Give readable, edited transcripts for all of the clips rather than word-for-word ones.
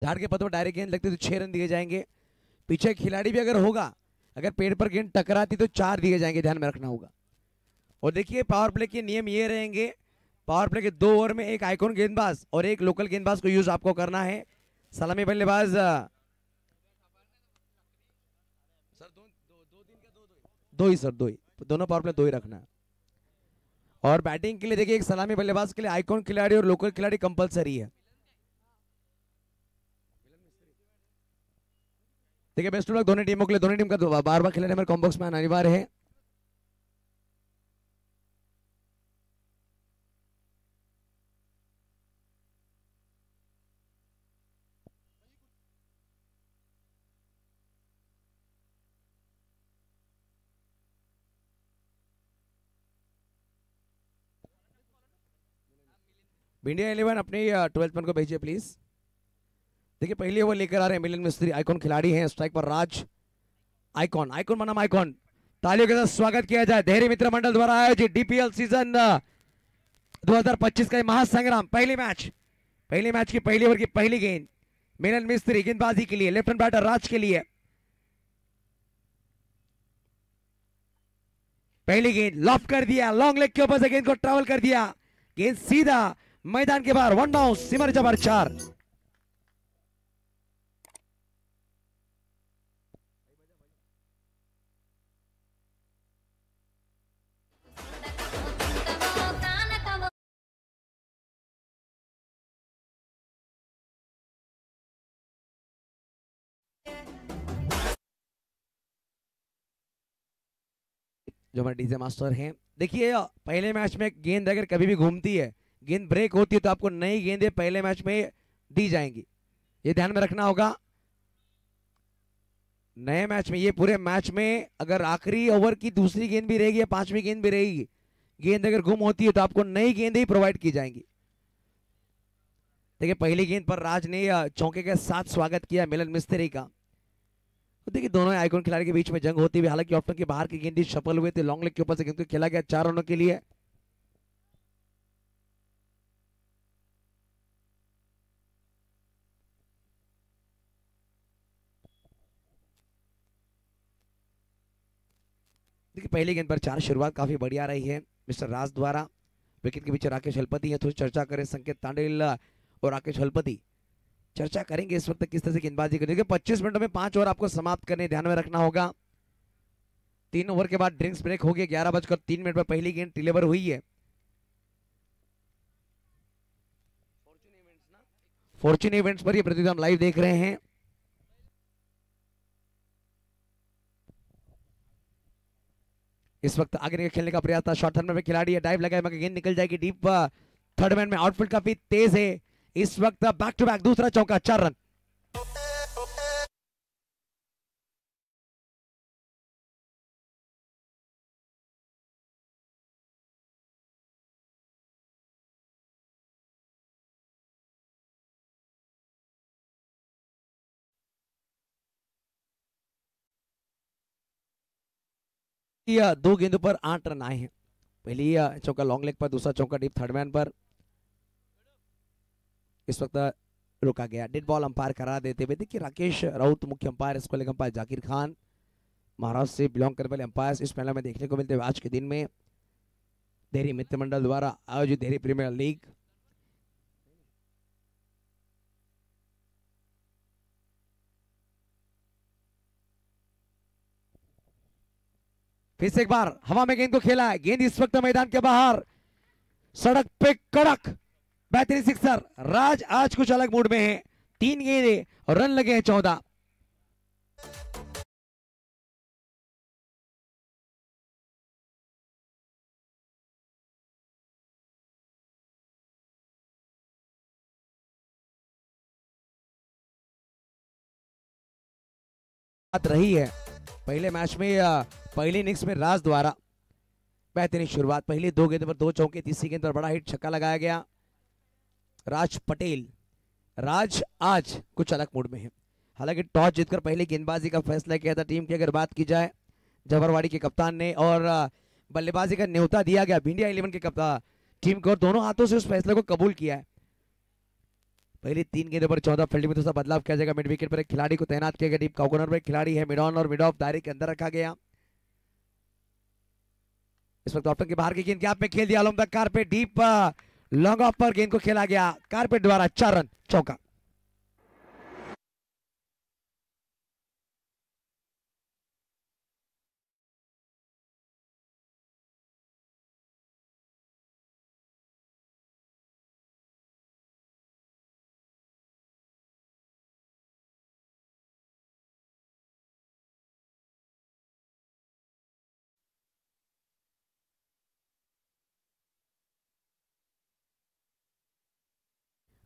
झाड़ के पत्तों पर डायरेक्ट गेंद लगती तो 6 रन दिए जाएंगे। पीछे खिलाड़ी भी अगर होगा, अगर पेड़ पर गेंद टकराती तो 4 दिए जाएंगे, ध्यान में रखना होगा। और देखिए पावर प्ले के नियम ये रहेंगे, पावर प्ले के 2 ओवर में एक आइकॉन गेंदबाज और एक लोकल गेंदबाज को यूज आपको करना है। सलामी बल्लेबाज सर दो ही सर, दो ही, दोनों पावर प्ले 2 ही रखना है। और बैटिंग के लिए देखिए एक सलामी बल्लेबाज के लिए आइकॉन खिलाड़ी और लोकल खिलाड़ी कंपलसरी है। देखिए बेस्ट ऑफ लक दोनों टीमों के लिए, दोनों टीम का बार बार खिलाड़ी हमारे कॉम्बॉक्स में आना अनिवार्य है। इंडिया 11 अपने 12th मैन को भेजिए प्लीज। देखिए पहले ओवर लेकर आ रहे हैं मिलन मिस्त्री, आइकॉन खिलाड़ी हैं। स्ट्राइक पर राज, आइकॉन, आइकॉन बनाम आइकॉन। तालियों के साथ स्वागत किया जाए धैर्य मित्र मंडल द्वारा आयोजित डीपीएल सीजन 2025 का महासंग्राम। पहले मैच की पहली ओवर की पहली गेंद मिलन मिस्त्री गेंदबाजी के लिए, लेफ्ट हैंड बैटर राज के लिए। पहली गेंद लॉफ कर दिया, लॉन्ग लेग के ऊपर से गेंद को ट्रैवल कर दिया, गेंद सीधा मैदान के बाहर, 1 डाउन, सिमर जबर 4। जो हमारे डीजे मास्टर हैं, देखिए पहले मैच में गेंद अगर कभी भी घूमती है, गेंद ब्रेक होती है, तो आपको नई गेंदें पहले मैच में दी जाएंगी, ये ध्यान में रखना होगा। नए मैच में, ये पूरे मैच में अगर आखिरी ओवर की दूसरी गेंद भी रहेगी या 5वीं गेंद भी रहेगी, गेंद अगर गुम होती है तो आपको नई गेंदें ही प्रोवाइड की जाएंगी। देखिए पहली गेंद पर राज ने चौके के साथ स्वागत किया मिलन मिस्त्री का। तो देखिए दोनों आइकॉन खिलाड़ी के बीच में जंग होती हुई, हालांकि ऑप्शन के बाहर की गेंद सफल हुए थे, लॉन्ग लेग के ऊपर से गेंद को खेला गया 4 रनों के लिए। देखिए पहली गेंद पर 4, शुरुआत काफी बढ़िया रही है मिस्टर राज द्वारा। विकेट के पीछे राकेश हलपति है, थोड़ी चर्चा करें संकेत तांडेल और राकेश हलपति, चर्चा करेंगे इस वक्त किस तरह से गेंदबाजी करेंगे। 25 मिनटों में 5 ओवर आपको समाप्त करने, ध्यान में रखना होगा। 3 ओवर के बाद ड्रिंक्स ब्रेक हो गया, 11:03 पर पहली गेंद डिलीवर हुई है। फॉर्च्यून इवेंट्स पर ये प्रतियोगिता हम लाइव देख रहे हैं। इस वक्त आगे खेलने का प्रयास था, शॉर्ट थर्ड में खिलाड़ी है, डाइव लगाए मगर गेंद निकल जाएगी डीप। थर्ड मैन में आउटफील्ड काफी तेज है इस वक्त। बैक टू बैक दूसरा चौका, 4 रन। दो गेंदों पर 8 रन आए हैं। पहली चौका लॉन्ग लेग पर, दूसरा चौका डीप थर्ड मैन पर। इस वक्त रोका गया, डेड बॉल अंपायर करा देते हुए। देखिए राकेश राउत मुख्य umpire, school umpire Zakir Khan Maharashtra से बिलोंग करने वाले अंपायर इस पैनल में देखने को मिलते हैं आज के दिन में। देहरी मित्र मंडल द्वारा आयोजित देहरी प्रीमियर लीग। फिर से एक बार हवा में गेंद को खेला है, गेंद इस वक्त मैदान के बाहर, सड़क पे कड़क, बेहतरीन सिक्सर। राज आज कुछ अलग मूड में है, 3 गेंदे और रन लगे हैं 14। बात रही है पहले मैच में, पहली इनिंग्स में राज द्वारा बेहतरीन शुरुआत, पहली 2 गेंद पर 2 चौके, तीसरी गेंद पर बड़ा हिट छक्का लगाया गया। राज पटेल, राज आज कुछ अलग मूड में है। हालांकि टॉस जीतकर पहले गेंदबाजी का फैसला किया था टीम की अगर बात की जाए जबरवाड़ी के कप्तान ने, और बल्लेबाजी का न्योता दिया गया इंडिया 11 के कप्तान टीम को, और दोनों हाथों से उस फैसले को कबूल किया है। पहली 3 गेंदों पर 14 फील्डिंग में थोड़ा बदलाव किया जाएगा। मिड विकेट पर एक खिलाड़ी को तैनात किया गया। डीप कॉर्नर में खिलाड़ी है मिड ऑन और मिड ऑफ दायरे के अंदर रखा गया। इस वक्त ऑप्टन के बाहर की गेंद गैप में खेल दिया। अलम the carpet deep long off पर गेंद को खेला गया। कारपेट द्वारा 4 रन चौका।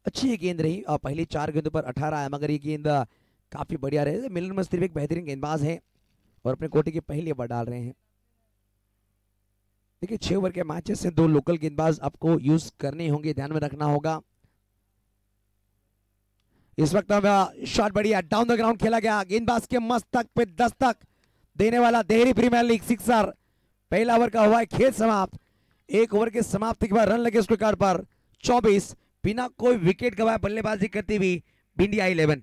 अच्छी ये गेंद रही और पहली 4 गेंदों पर 18 आया, मगर ये गेंद काफी बढ़िया रहे। मिलन मस्ती एक बेहतरीन गेंदबाज है और अपने कोटे की पहली ओवर डाल रहे हैं। देखिए 6 ओवर के मैचेस से 2 लोकल गेंदबाज आपको यूज करने होंगे, ध्यान में रखना होगा। इस वक्त शॉट बढ़िया डाउन द ग्राउंड खेला गया। गेंदबाज के मस्तक पे दस्तक देने वाला देहरी प्रीमियर लीग सिक्सर। पहला ओवर का हुआ है खेल समाप्त। 1 ओवर के समाप्ति के बाद रन लगे उसके कार्ड पर 24, बिना कोई विकेट गवाए बल्लेबाजी करती हुई इंडिया 11।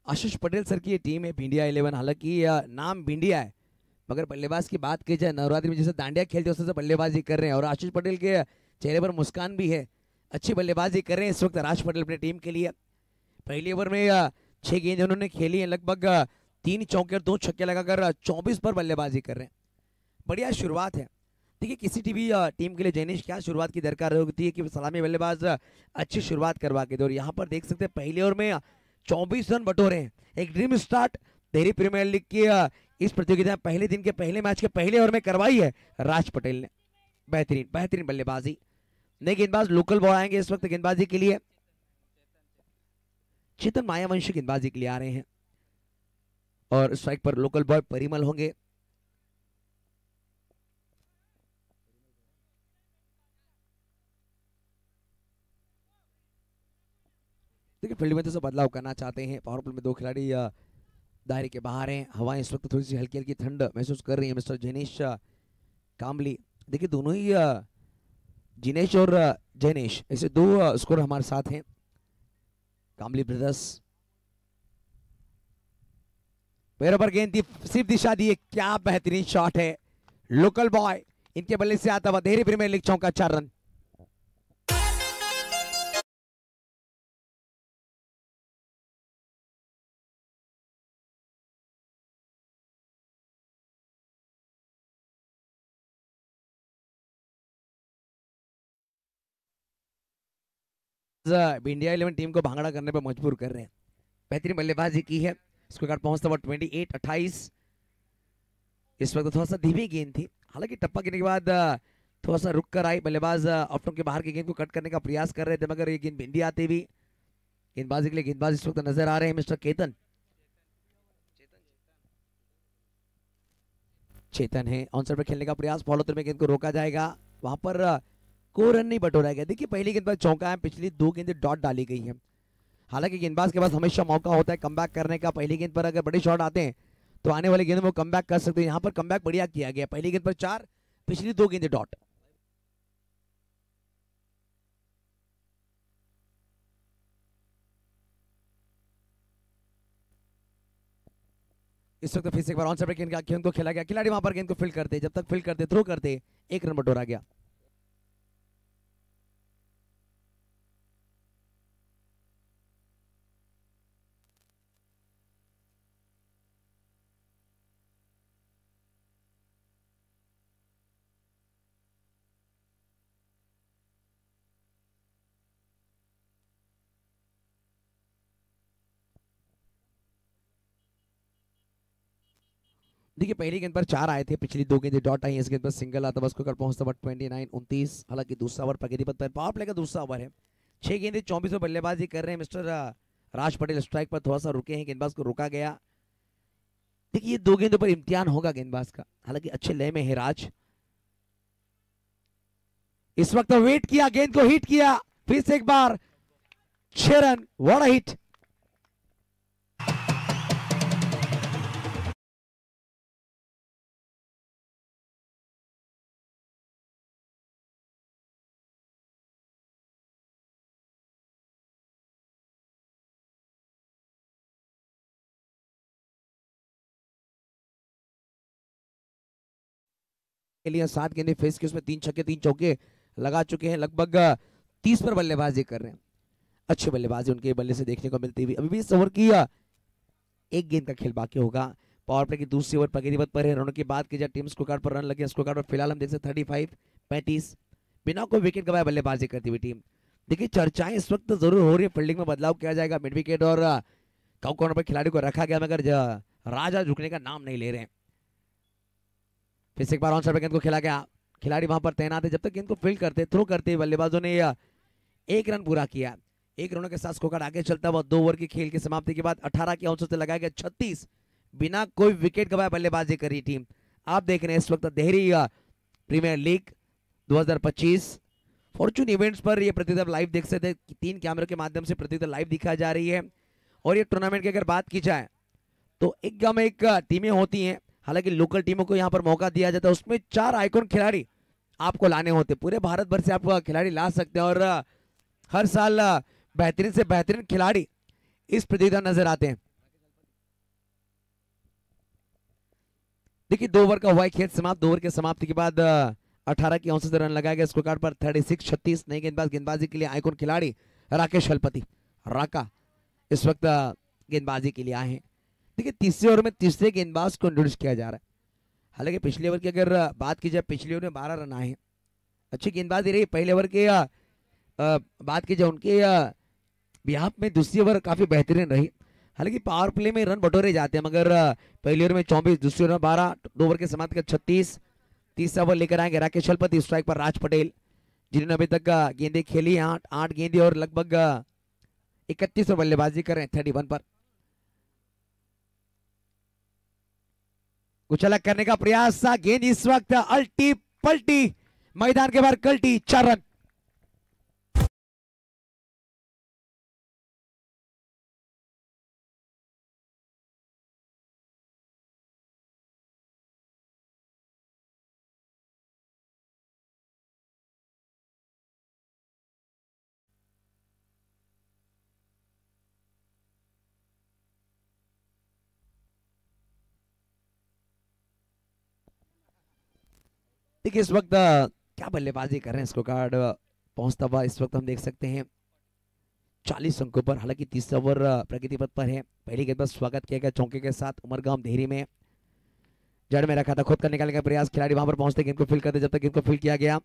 आशीष पटेल सर की ये टीम है इंडिया 11। हालांकि नाम इंडिया है, मगर बल्लेबाज की बात की जाए नवरात्रि में जैसे दांडिया खेलते हैं उससे बल्लेबाजी कर रहे हैं और आशीष पटेल के चेहरे पर मुस्कान भी है। अच्छी बल्लेबाजी कर रहे हैं इस वक्त राज पटेल अपनी टीम के लिए। पहली ओवर में 6 गेंद उन्होंने खेली है, लगभग 3 चौके और 2 छक्के लगाकर 24 पर बल्लेबाजी कर रहे हैं। बढ़िया शुरुआत है। देखिए किसी टीम के लिए जैनिश क्या शुरुआत की दरकार होती है कि सलामी बल्लेबाज अच्छी शुरुआत करवा के दे, और यहाँ पर देख सकते हैं पहले ओवर में 24 रन बटोरे हैं। एक dream start Delhi premier league की इस प्रतियोगिता पहले दिन के पहले मैच के पहले ओवर में करवाई है राज पटेल ने। बेहतरीन बेहतरीन बल्लेबाजी। नए गेंदबाज लोकल बॉय आएंगे इस वक्त गेंदबाजी के लिए। चेतन मायावंशी गेंदबाजी के लिए आ रहे हैं और स्ट्राइक पर लोकल बॉय परिमल होंगे। देखिए फील्ड में तो सब बदलाव करना चाहते हैं। पावर प्ले में 2 खिलाड़ी दायरे के बाहर हैं। हवाएं इस वक्त थोड़ी सी हल्की हल्की ठंड महसूस कर रही है। मिस्टर जैनेश कामली, देखिए दोनों ही जिनेश और जैनेश ऐसे 2 स्कोर हमारे साथ हैं। कामली ब्रदर्स पैरों पर गेंद दी, सिर्फ दिशा दी। क्या बेहतरीन शॉट है। लोकल बॉय इनके बल्ले से आता हुआ दिल्ली प्रीमियर लीग चौका 4 रन। इंडिया 11 टीम को भांगड़ा करने पर मजबूर कर रहे हैं। बेहतरीन बल्लेबाजी की है। इसको कार्ड पहुंचता हुआ 28-28। इस वक्त थोड़ा सा धीमी गेंद थी, हालांकि टप्पा गिरने के बाद थोड़ा सा रुक कर आई। बल्लेबाज ऑफ के बाहर की गेंद को कट करने का प्रयास कर रहे थे, मगर ये गेंद भिंडी आती हुई गेंदबाजी के लिए गेंदबाज इस वक्त नजर आ रहे हैं मिस्टर चेतन है। ऑनसाइड पर खेलने का प्रयास, फॉलो थ्रू में गेंद को रोका जाएगा। वहां पर कोई रन नहीं बटोरा गया। देखिए पहली गेंद पर चौका है, पिछली 2 गेंदें डॉट डाली गई है। हालांकि गेंदबाज के पास हमेशा मौका होता है कमबैक करने का। पहली गेंद पर अगर बड़े शॉट आते हैं तो आने वाली गेंद में वो कमबैक कर सकते हैं। यहाँ पर कमबैक बढ़िया किया गया। पहली गेंद पर 4, पिछली 2 गेंदें डॉट। इस वक्त फिर से एक बार ऑन साइड गेंद को खेला गया। खिलाड़ी वहां पर गेंद को फील्ड करते, जब तक फील्ड करते थ्रो करते 1 रन बटोरा गया। देखिए पहली गेंद पर 4 आए थे, पिछली 2 गेंदें डॉट आई। इस गेंद पर सिंगल आता बस को कर पहुंचता 29-29। हालांकि दूसरा ओवर प्रगति पथ पर पावर प्ले का दूसरा ओवर है। 6 गेंदें 24 पर बल्लेबाजी कर रहे हैं मिस्टर राज पटेल स्ट्राइक पर थोड़ा सा रुके हैं, गेंदबाज को रोका गया। देखिए 2 गेंदों पर इम्तिहान होगा गेंदबाज का, हालांकि अच्छे लय में है राज। इस वक्त वेट किया, गेंद को हिट किया, फिर से एक बार 6 रन, व्हाट अ हिट। के लिए 7 गेंदें फेस की, उसमें 3 छक्के 3 चौके लगा चुके हैं, लगभग 30 पर बल्लेबाजी कर रहे हैं। अच्छी बल्लेबाजी उनके बल्ले से देखने को मिलती हुई। अभी भी इस ओवर की एक गेंद का खेल बाकी होगा। पावर प्ले की दूसरी ओवर प्रगति पथ पर है। रनों की बात की जाए, टीम स्कोर कार्ड पर रन लगे, स्कोर कार्ड पर फिलहाल हम देख सकते 35 बिना कोई विकेट गवाए बल्लेबाजी करती हुई टीम। देखिए चर्चाएं इस वक्त जरूर हो रही है, फील्डिंग में बदलाव किया जाएगा, मिड विकेट और कव कॉर्नर पर खिलाड़ी को रखा गया, मगर राजा झुकने का नाम नहीं ले रहे हैं। फिर से एक बार ऑन साइड पर गेंद को खेला गया, खिलाड़ी वहां पर तैनात है, जब तक गेंद को फील्ड करते थ्रो करते बल्लेबाजों ने एक रन पूरा किया। एक रनों के साथ स्कोर कार्ड आगे चलता हुआ 2 ओवर की खेल की समाप्ति के बाद 18 की औसत से लगाया गया 36, बिना कोई विकेट गवाए बल्लेबाजी करी टीम। आप देख रहे हैं इस वक्त देहरी प्रीमियर लीग 2025 फॉर्चून इवेंट्स पर यह प्रतियोगिता लाइव देख सकते हैं। 3 कैमरों के माध्यम से प्रतियोगिता लाइव दिखाई जा रही है। और ये टूर्नामेंट की अगर बात की जाए तो एक टीमें होती हैं, हालांकि लोकल टीमों को यहाँ पर मौका दिया जाता है, उसमें 4 आइकॉन खिलाड़ी आपको लाने होते, पूरे भारत भर से आप खिलाड़ी ला सकते हैं। और हर साल बेहतरीन से बेहतरीन खिलाड़ी इस प्रतियोगिता नजर आते हैं। देखिए 2 ओवर का हुआ खेल समाप्त। 2 ओवर के समाप्ति के बाद 18 की औसत से रन लगाया गया, स्कोर कार्ड पर 36 नई गेंदबाजी के लिए आइकॉन खिलाड़ी राकेश हलपति राका इस वक्त गेंदबाजी के लिए आए हैं। देखिए तीसरे ओवर में तीसरे गेंदबाज को इंट्रोड्यूस किया जा रहा है। हालांकि पिछले ओवर की अगर बात की जाए, पिछले ओवर में 12 रन आए हैं, अच्छी गेंदबाजी रही। पहले ओवर के बात की जाए उनके बिहाफ में दूसरी ओवर काफी बेहतरीन रही। हालांकि पावर प्ले में रन बटोरे जाते हैं, मगर पहले ओवर में 24, दूसरे ओवर में 12, 2 ओवर के समाप्ति का 36। तीसरा ओवर लेकर आएंगे राकेश हलपति, स्ट्राइक पर राज पटेल, जिन्होंने अभी तक गेंदें खेली 8 गेंदें और लगभग 31 ओवर बल्लेबाजी कर रहे हैं 31 पर। कुछ अलग करने का प्रयास था, गेंद इस वक्त अल्टी पल्टी, मैदान के बाहर कल्टी, 4 रन। देखिए इस वक्त क्या बल्लेबाजी कर रहे हैं, स्कोर कार्ड पहुंचता हुआ इस वक्त हम देख सकते हैं 40 अंकों पर। हालांकि तीसरा ओवर प्रगति पथ पर है। पहली गेंद पर स्वागत किया गया चौके के साथ, उमरगांव देहरी में जड़ में रखा था, खुद का निकालने का प्रयास, खिलाड़ी वहां पर पहुंचते गेंद को फील करते, जब तक गेंद को फील किया गया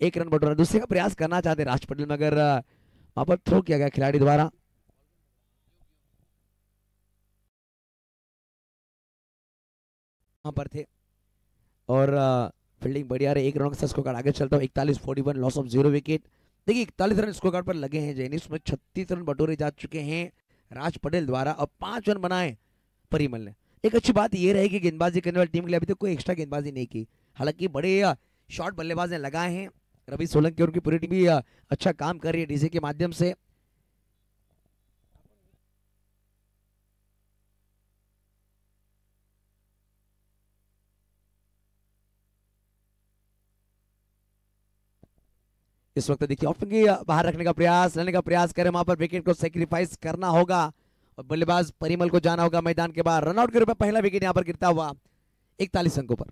1 रन बटोरा। दूसरे का प्रयास करना चाहते राज पटेल, मगर वहां पर थ्रो किया गया खिलाड़ी द्वारा। वहां पर थे और फील्डिंग बढ़िया रही। 1 रन के साथ स्कोर कार्ड आगे चलता हूँ 41-41, लॉस ऑफ 0 विकेट। देखिए 41 रन स्कोर कार्ड पर लगे हैं जैनिस में, 36 रन बटोरे जा चुके हैं राज पटेल द्वारा, और 5 रन बनाए परिमल ने। एक अच्छी बात यह रहेगी गेंदबाजी करने वाली टीम के लिए अभी तक कोई एक्स्ट्रा गेंदबाजी नहीं की, हालांकि बड़े शॉर्ट बल्लेबाज ने लगाए हैं। रवि सोलंकी और उनकी पूरी टीम भी अच्छा काम कर रही है डीजे के माध्यम से। इस वक्त देखिए ऑफ बाहर रखने का प्रयास, लेने का प्रयास करें, वहां पर विकेट को सेक्रीफाइस करना होगा और बल्लेबाज परिमल को जाना होगा मैदान के बाहर। रनआउट के रूप में पहला विकेट यहां पर गिरता हुआ 41 अंकों पर।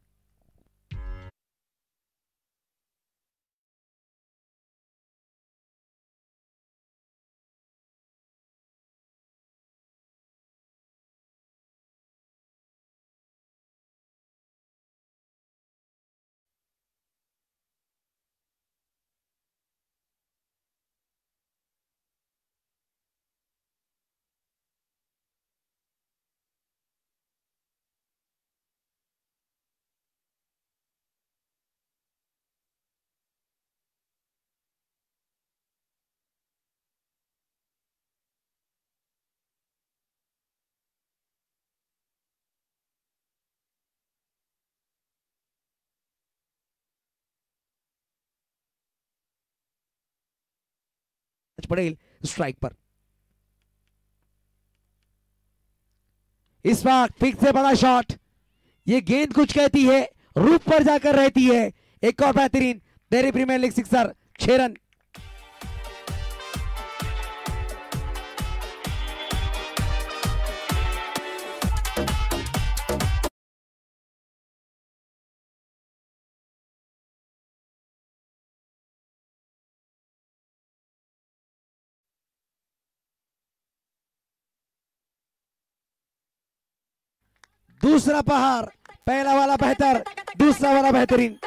पटेल स्ट्राइक पर। इस वक्त फिक्स से बड़ा शॉट, ये गेंद कुछ कहती है, रूप पर जाकर रहती है। एक और बेहतरीन Delhi premier league sixer, 6 run. दूसरा पहाड़, पहला वाला बेहतर, दूसरा वाला बेहतरीन।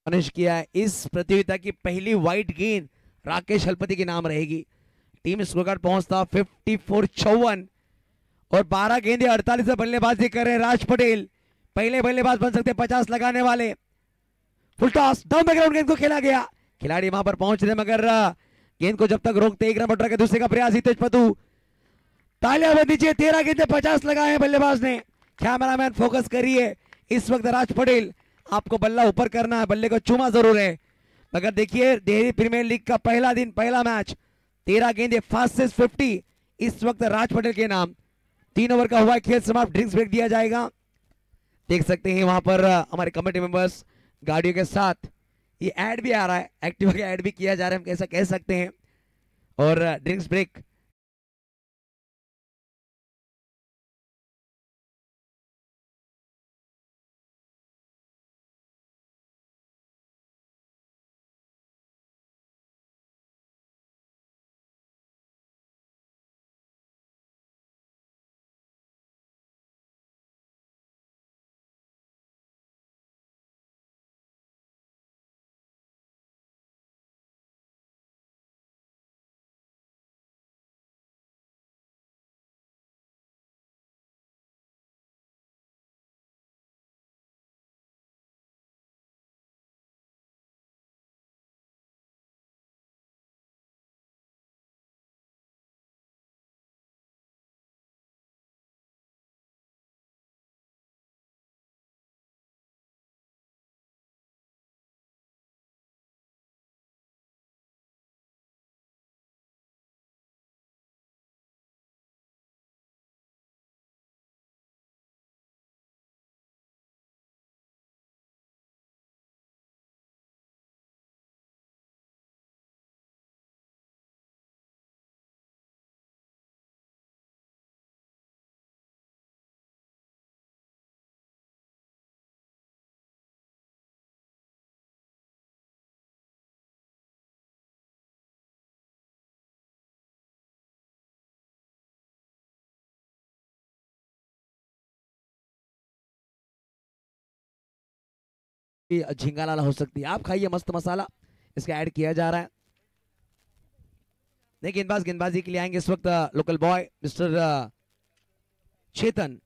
फिनिश किया है। इस प्रतियोगिता की पहली वाइट गेंद राकेश हलपति के नाम रहेगी। टीम स्कोर कार्ड पहुंचता 54-54 और 12 गेंदे 48 से बल्लेबाजी कर रहे हैं राज पटेल। पहले बल्लेबाज बन सकते 50 लगाने वाले। फुल टॉस, डाउन बैकग्राउंड गेंद को खेला गया, खिलाड़ी वहां पर पहुंच रहे मगर गेंद को जब तक रोकते 1 रन बटोर के दूसरे का प्रयास हितेश पतू। तालियां बज दीजिए, 13 गेंदे 50 लगाए हैं बल्लेबाज ने। कैमरामैन फोकस करिए, इस वक्त राज पटेल आपको बल्ला ऊपर करना है, बल्ले को चूमा जरूर है मगर देखिए दिल्ली प्रीमियर लीग का पहला दिन, पहला मैच, 13 गेंदे फास्टेस्ट 50 इस वक्त राज पटेल के नाम। 3 ओवर का हुआ है खेल समाप्त, ड्रिंक्स ब्रेक दिया जाएगा। देख सकते हैं वहां पर हमारे कमेटी मेंबर्स गाड़ियों के साथ, ये ऐड भी आ रहा है, एक्टिवा का ऐड भी किया जा रहा है, हम कैसा कह सकते हैं। और ड्रिंक्स ब्रेक झींगा लाल हो सकती है। आप खाइए मस्त मसाला, इसका ऐड किया जा रहा है। नहीं, गेंदबाजी के लिए आएंगे इस वक्त लोकल बॉय मिस्टर चेतन।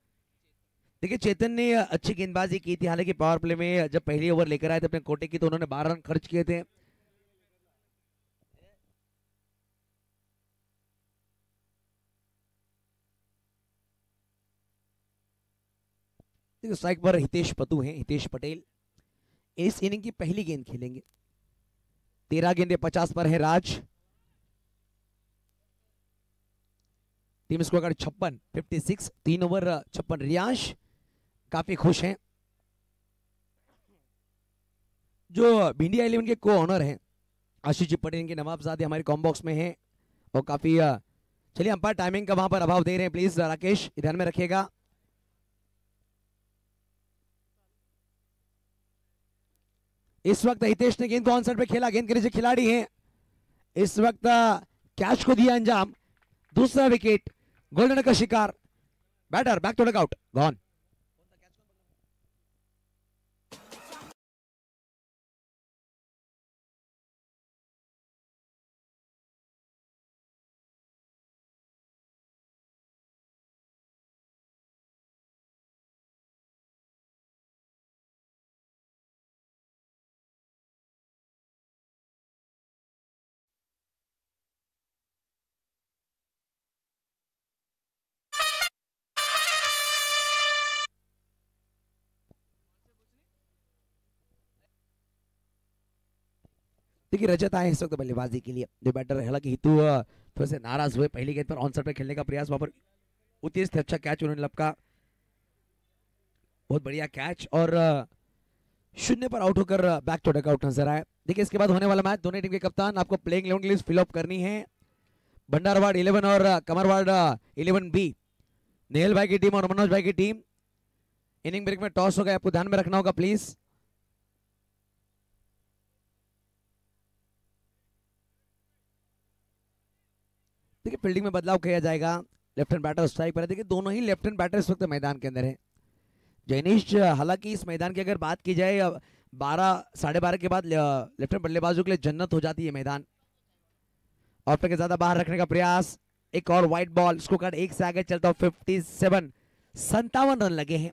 देखिए चेतन ने अच्छी गेंदबाजी की थी, हालांकि पावर प्ले में जब पहली ओवर लेकर आए थे अपने कोटे की तो उन्होंने 12 रन खर्च किए थे। स्ट्राइक पर हितेश पतू हैं, हितेश पटेल इस इनिंग की पहली गेंद खेलेंगे। 13 गेंदे 50 पर है Raj. Team score card 56, 3 over 56। Riyansh काफी खुश हैं, जो भिंडिया 11 के को ऑनर हैं आशीष जी पटेल के नवाबजादे हमारे कॉम बॉक्स में हैं और काफी चलिए अंपायर टाइमिंग का वहां पर अभाव दे रहे हैं, प्लीज राकेश ध्यान में रखिएगा। इस वक्त हितेश ने गेंद को ऑन साइड पे खेला, गेंद के नीचे खिलाड़ी हैं, इस वक्त कैच को दिया अंजाम। दूसरा विकेट, गोल्डन का शिकार, batter back to dugout, gone. देखिए रजत आए इस वक्त बल्लेबाजी के लिए, जो बैटर है, हालांकि हितू थोड़े से नाराज हुए, पहली गेंद पर ऑनसाइड पे खेलने का प्रयास, वहां पर उतीस थे, अच्छा कैच उन्होंने लपका, बहुत बढ़िया कैच, और शून्य पर आउट होकर बैक टू डकआउट नजर आए। देखिए इसके बाद होने वाला मैच, दोनों टीम के कप्तान आपको प्लेइंग 11 की लिस्ट फिल अप करनी है। भंडारवाड़ 11 और कमरवाड़ 11 बी, नेहल भाई की टीम और मनोज भाई की टीम। इनिंग ब्रेक में टॉस हो गया, आपको ध्यान में रखना होगा प्लीज। देखिए फील्डिंग में बदलाव किया जाएगा, लेफ्ट हैंड बैटर स्ट्राइक पर है। देखिए दोनों ही लेफ्ट हैंड बैटर इस वक्त मैदान के अंदर है। जैनिश, हालांकि इस मैदान की अगर बात की जाए 12 12:30 के बाद लेफ्ट हैंड बल्लेबाजों के लिए जन्नत हो जाती है मैदान। ऑफ के ज्यादा बाहर रखने का प्रयास, एक और व्हाइट बॉल, इसको कार्ड एक से आगे चलता हूं, 57 57 रन लगे हैं।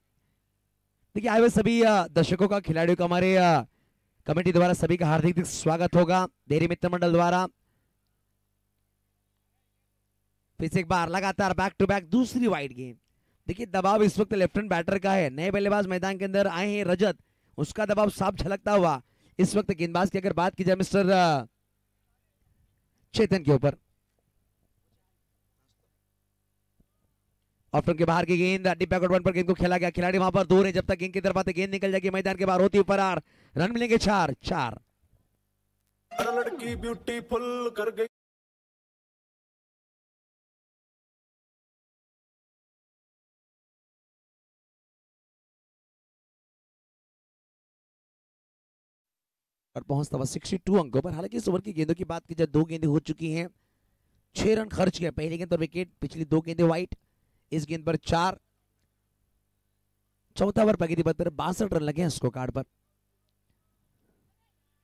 देखिए आए हुए सभी दर्शकों का, खिलाड़ियों का हमारे कमेटी द्वारा सभी का हार्दिक स्वागत होगा, डेयरी मित्र मंडल द्वारा। फिर से एक बार लगातार बैक टू बैक दूसरी वाइड गेंद। देखिए दबाव इस वक्त लेफ्ट हैंड बैटर का है, नए बल्लेबाज मैदान के अंदर आए हैं रजत, उसका दबाव साफ झलकता हुआ इस वक्त गेंदबाज की अगर बात की जाए मिस्टर चेतन के ऊपर। ऑफ्टन के बाहर की गेंद, डिप बैकवर्ड वन पर गेंद को खेला गया, खिलाड़ी वहां पर दूर है, जब तक गेंद की तरफ आते गेंद निकल जाएगी मैदान के बाहर, होती फरार, रन मिलेंगे 4 4। लड़की ब्यूटीफुल कर गई। और पहुंचता हुआ 62 अंकों पर। हालांकि इस ओवर की गेंदों की बात की जाए, 2 गेंदें हो चुकी हैं, 6 रन खर्च किए, पहली गेंद पर विकेट, पिछली 2 गेंदें व्हाइट, इस गेंद पर 4। चौथा ओवर प्रगति पथ पर 62 रन लगे हैं स्कोर कार्ड पर।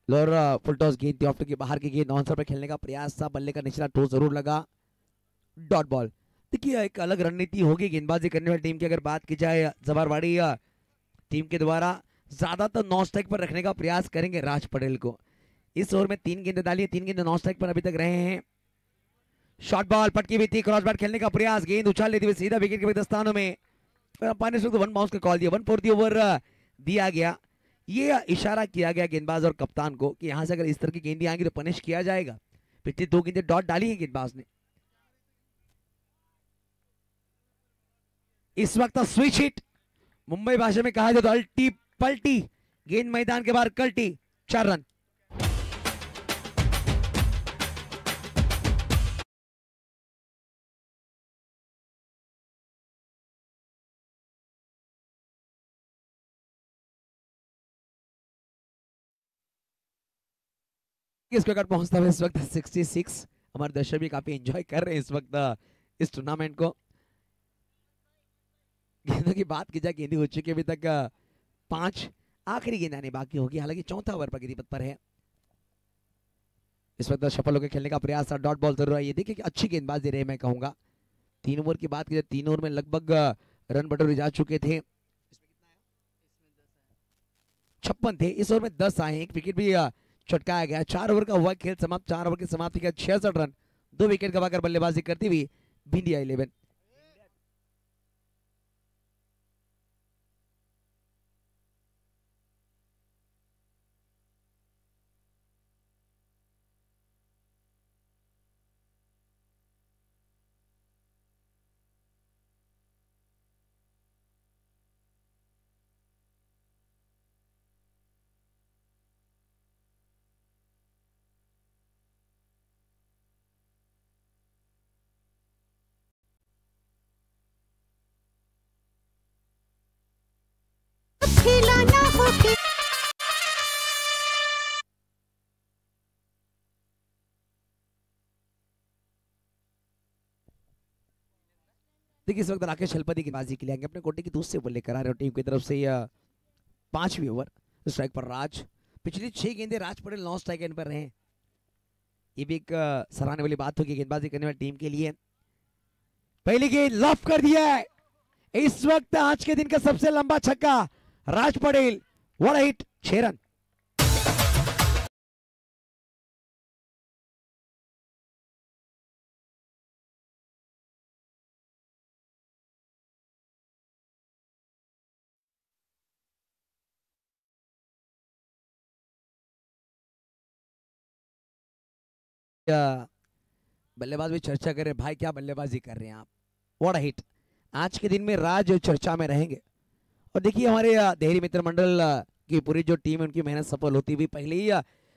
लोअर फुल टॉस गेंद थी, ऑफ्टर के बाहर की गेंद, ऑन पर खेलने का प्रयास था, बल्ले का निचला टो जरूर लगा, डॉट बॉल। देखिए एक अलग रणनीति होगी गेंदबाजी करने वाली टीम की अगर बात की जाए, जवारवाड़ी टीम के द्वारा ज्यादातर नॉन स्ट्राइक पर रखने का प्रयास करेंगे राज पटेल को। इस ओवर में 3 गेंदें डाली, 3 गेंदें नॉन स्ट्राइक पर अभी तक रहे हैं। शॉर्ट बॉल पटकी भी थी, क्रॉस बैट खेलने का प्रयास, गेंद उछाल लेती हुई सीधा विकेट के दस्तानों में, अंपायर ने वन बाउंस का कॉल दिया, 1/4 ओवर दिया गया। ये इशारा किया गया गेंदबाज और कप्तान को कि यहां से अगर इस तरह की गेंदें आएंगी तो पनिश किया जाएगा। पिछली 2 गेंदें डॉट डाली है गेंदबाज ने। इस वक्त स्विच हिट, मुंबई भाषा में कहा जाए तो अल्टी पल्टी, गेंद मैदान के बाहर कल्टी, 4 रन। इसके कार्ड पहुंचता है इस वक्त 66। हमारे दर्शक भी काफी एंजॉय कर रहे हैं इस वक्त इस टूर्नामेंट को। गेंदों की बात की जाए, गेंदी हो चुकी है अभी तक 5, आखिरी गेंद आने बाकी होगी, हालांकि चौथा ओवर प्रगति पथ पर है। इस वक्त सफल होकर खेलने का प्रयास था, डॉट बॉल जरूर है। ये देखिए कि अच्छी गेंदबाज दे रहे हैं मैं कहूंगा। 3 ओवर की बात की जाए, 3 ओवर में लगभग रन बटोरे जा चुके थे, 56 थे, इस ओवर में 10 आए हैं, एक विकेट भी चटकाया गया। 4 ओवर का हुआ खेल समाप्त, 4 ओवर की समाप्ति का 66 रन, 2 विकेट गवाकर बल्लेबाजी करती हुई भिंडिया 11। खिलाना हो के देखिए इस वक्त राकेश हलपति गेंदबाजी के लिए आएंगे, अपने कोटे की दूसरे ओवर लेकर आ रहे हो टीम की तरफ से। यह 5वीं ओवर, स्ट्राइक पर राज, पिछली 6 गेंदें राज पटेल नॉन स्ट्राइक एंड पर रहे। ये भी एक सराहने वाली बात होगी गेंदबाजी करने वाली टीम के लिए। पहली गेंद लॉफ कर दिया है, इस वक्त आज के दिन का सबसे लंबा छक्का Raj Patel, what a hit, 6 run. बल्लेबाज भी चर्चा कर रहे हैं, भाई क्या बल्लेबाजी कर रहे हैं आप, व्हाट अ हिट। आज के दिन में राज चर्चा में रहेंगे। और देखिए हमारे देहरी मित्र मंडल की पूरी जो टीम है उनकी मेहनत सफल होती हुई पहले ही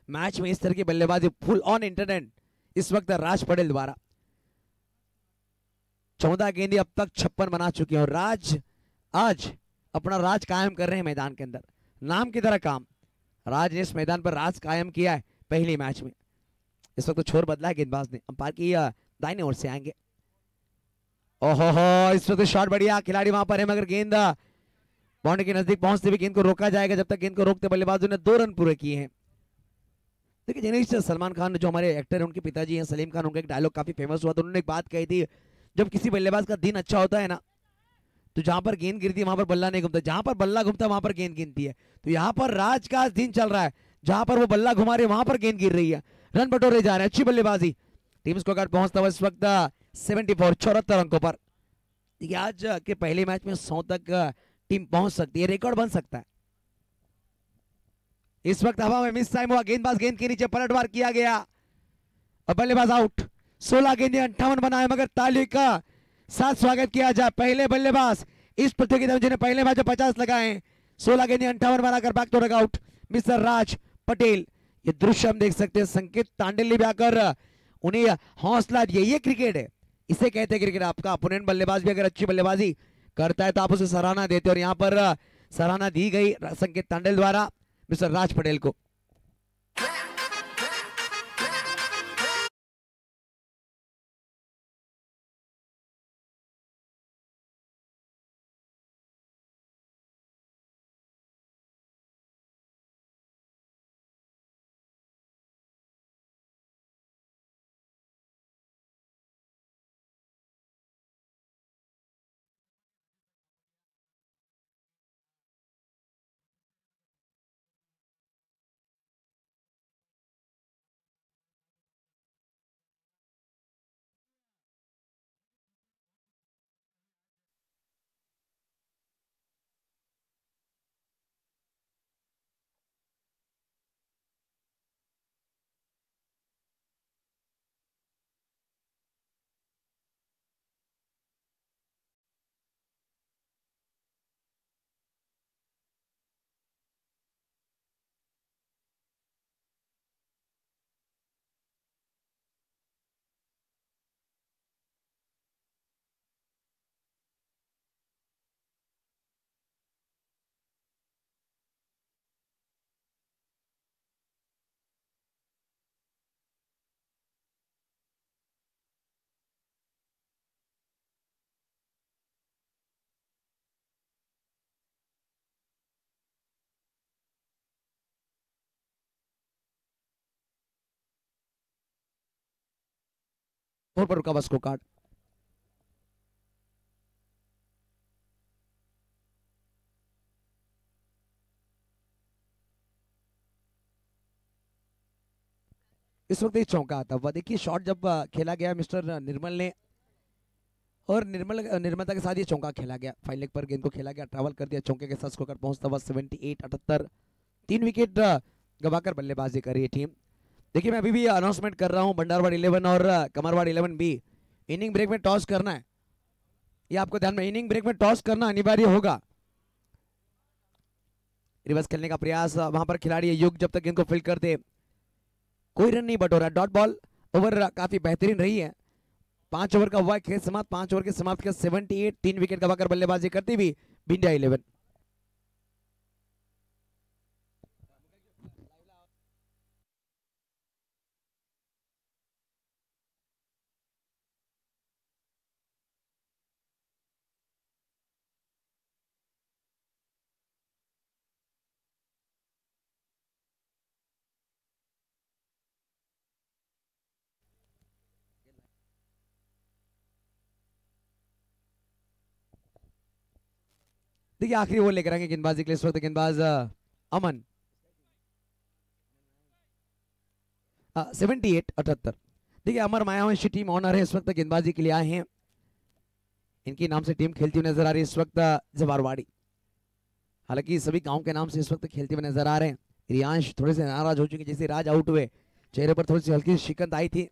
मैच में इस तरह की बल्लेबाजी फुल ऑन इंटरनेट इस वक्त राज पटेल द्वारा 14 गेंदें अब तक 56 बना चुके हैं और राज आज अपना राज कायम कर रहे हैं मैदान के अंदर, नाम की तरह काम। राज ने इस मैदान पर राज कायम किया है पहले मैच में। इस वक्त तो छोर बदला है गेंदबाज ने, अंपायर की दाहिने ओर से आएंगे। ओहो हो, इस वक्त शॉट बढ़िया, खिलाड़ी वहां पर है मगर गेंद बाउंड्री के नजदीक पहुंचते हुए गेंद को रोका जाएगा। जब तक गेंद को रोकते बल्लेबाजों ने 2 रन पूरे किए हैं। देखिए जिनेश सलमान खान जो हमारे एक्टर हैं उनके पिताजी हैं सलीम खान, उनका एक डायलॉग काफी फेमस हुआ था। उन्होंने एक बात कही थी, जब किसी बल्लेबाज का दिन अच्छा होता है ना तो जहां पर गेंद गिरती है वहां पर बल्ला नहीं घूमता, जहां पर बल्ला घूमता है वहां पर गेंद गिनती है। तो यहाँ पर राज का दिन चल रहा है, जहां पर वो बल्ला घुमा रहे वहां पर गेंद गिर रही है, रन बटोरे जा रहे हैं। अच्छी बल्लेबाजी, टीम स्कोर कार्ड पहुंचता हुआ इस वक्त 74 74 अंकों पर। देखिए आज के पहले मैच में 100 तक टीम पहुंच सकती है, रिकॉर्ड बन सकता है। इस वक्त हवा में मिस टाइम हुआ, गेंदबाज गेंद के नीचे पलटवार किया गया और बल्लेबाज आउट। 16 गेंदें 58 बनाए, मगर ताली का साथ स्वागत किया जाए पहले बल्लेबाज इस प्रतियोगिता में जिन्हें पहले मैच में 50 लगाए। 16 गेंदें 58 बनाकर बैक टू रगआउट मिस्टर राज पटेल। ये दृश्य हम देख सकते हैं, संकेत तांडेल भी आकर उन्हें हौसला दिया। ये क्रिकेट है, इसे कहते हैं क्रिकेट। आपका अपोनेंट बल्लेबाज भी अगर अच्छी बल्लेबाजी करता है तो आप उसे सराहना देते, और यहाँ पर सराहना दी गई संकेत तांडेल द्वारा मिस्टर राज पटेल को। पर रुका बस को कार्ड। इस वक्त एक चौका आता हुआ, देखिए शॉट जब खेला गया मिस्टर निर्मल ने, और निर्मलता के साथ ये चौका खेला गया, फाइन लेग पर गेंद को खेला गया, ट्रैवल कर दिया चौके के साथ, स्कोर कार्ड पहुंचता हुआ 78 78। 3 विकेट गवाकर बल्लेबाजी कर रही है टीम। देखिए मैं अभी भी अनाउंसमेंट कर रहा हूं, भंडारवाड़ 11 और कमरवाड़ 11 भी इनिंग ब्रेक में टॉस करना है, ये आपको ध्यान में, इनिंग ब्रेक में टॉस करना अनिवार्य होगा। रिवर्स खेलने का प्रयास, वहां पर खिलाड़ी युग जब तक इनको फील्ड कर दे कोई रन नहीं बटोरा। डॉट बॉल ओवर काफी बेहतरीन रही है, 5 ओवर का हुआ है खेल समाप्त, 5 ओवर के समाप्त का 78। 3 विकेट गवाकर बल्लेबाजी करती हुई इंडिया 11। देखिए आखिरी ओवर लेकर आएंगे गेंदबाजी के लिए इस वक्त गेंदबाज अमन। 78 78। देखिए अमर मायावंशी टीम ऑनर है, इस वक्त गेंदबाजी के लिए आए हैं, इनके नाम से टीम खेलती हुई नजर आ रही है इस वक्त जवारवाड़ी। हालांकि सभी गांव के नाम से इस वक्त खेलते हुए नजर आ रहे हैं। रियांश थोड़े से नाराज हो चुके, जैसे राज आउट हुए चेहरे पर थोड़ी सी हल्की शिकन आई थी।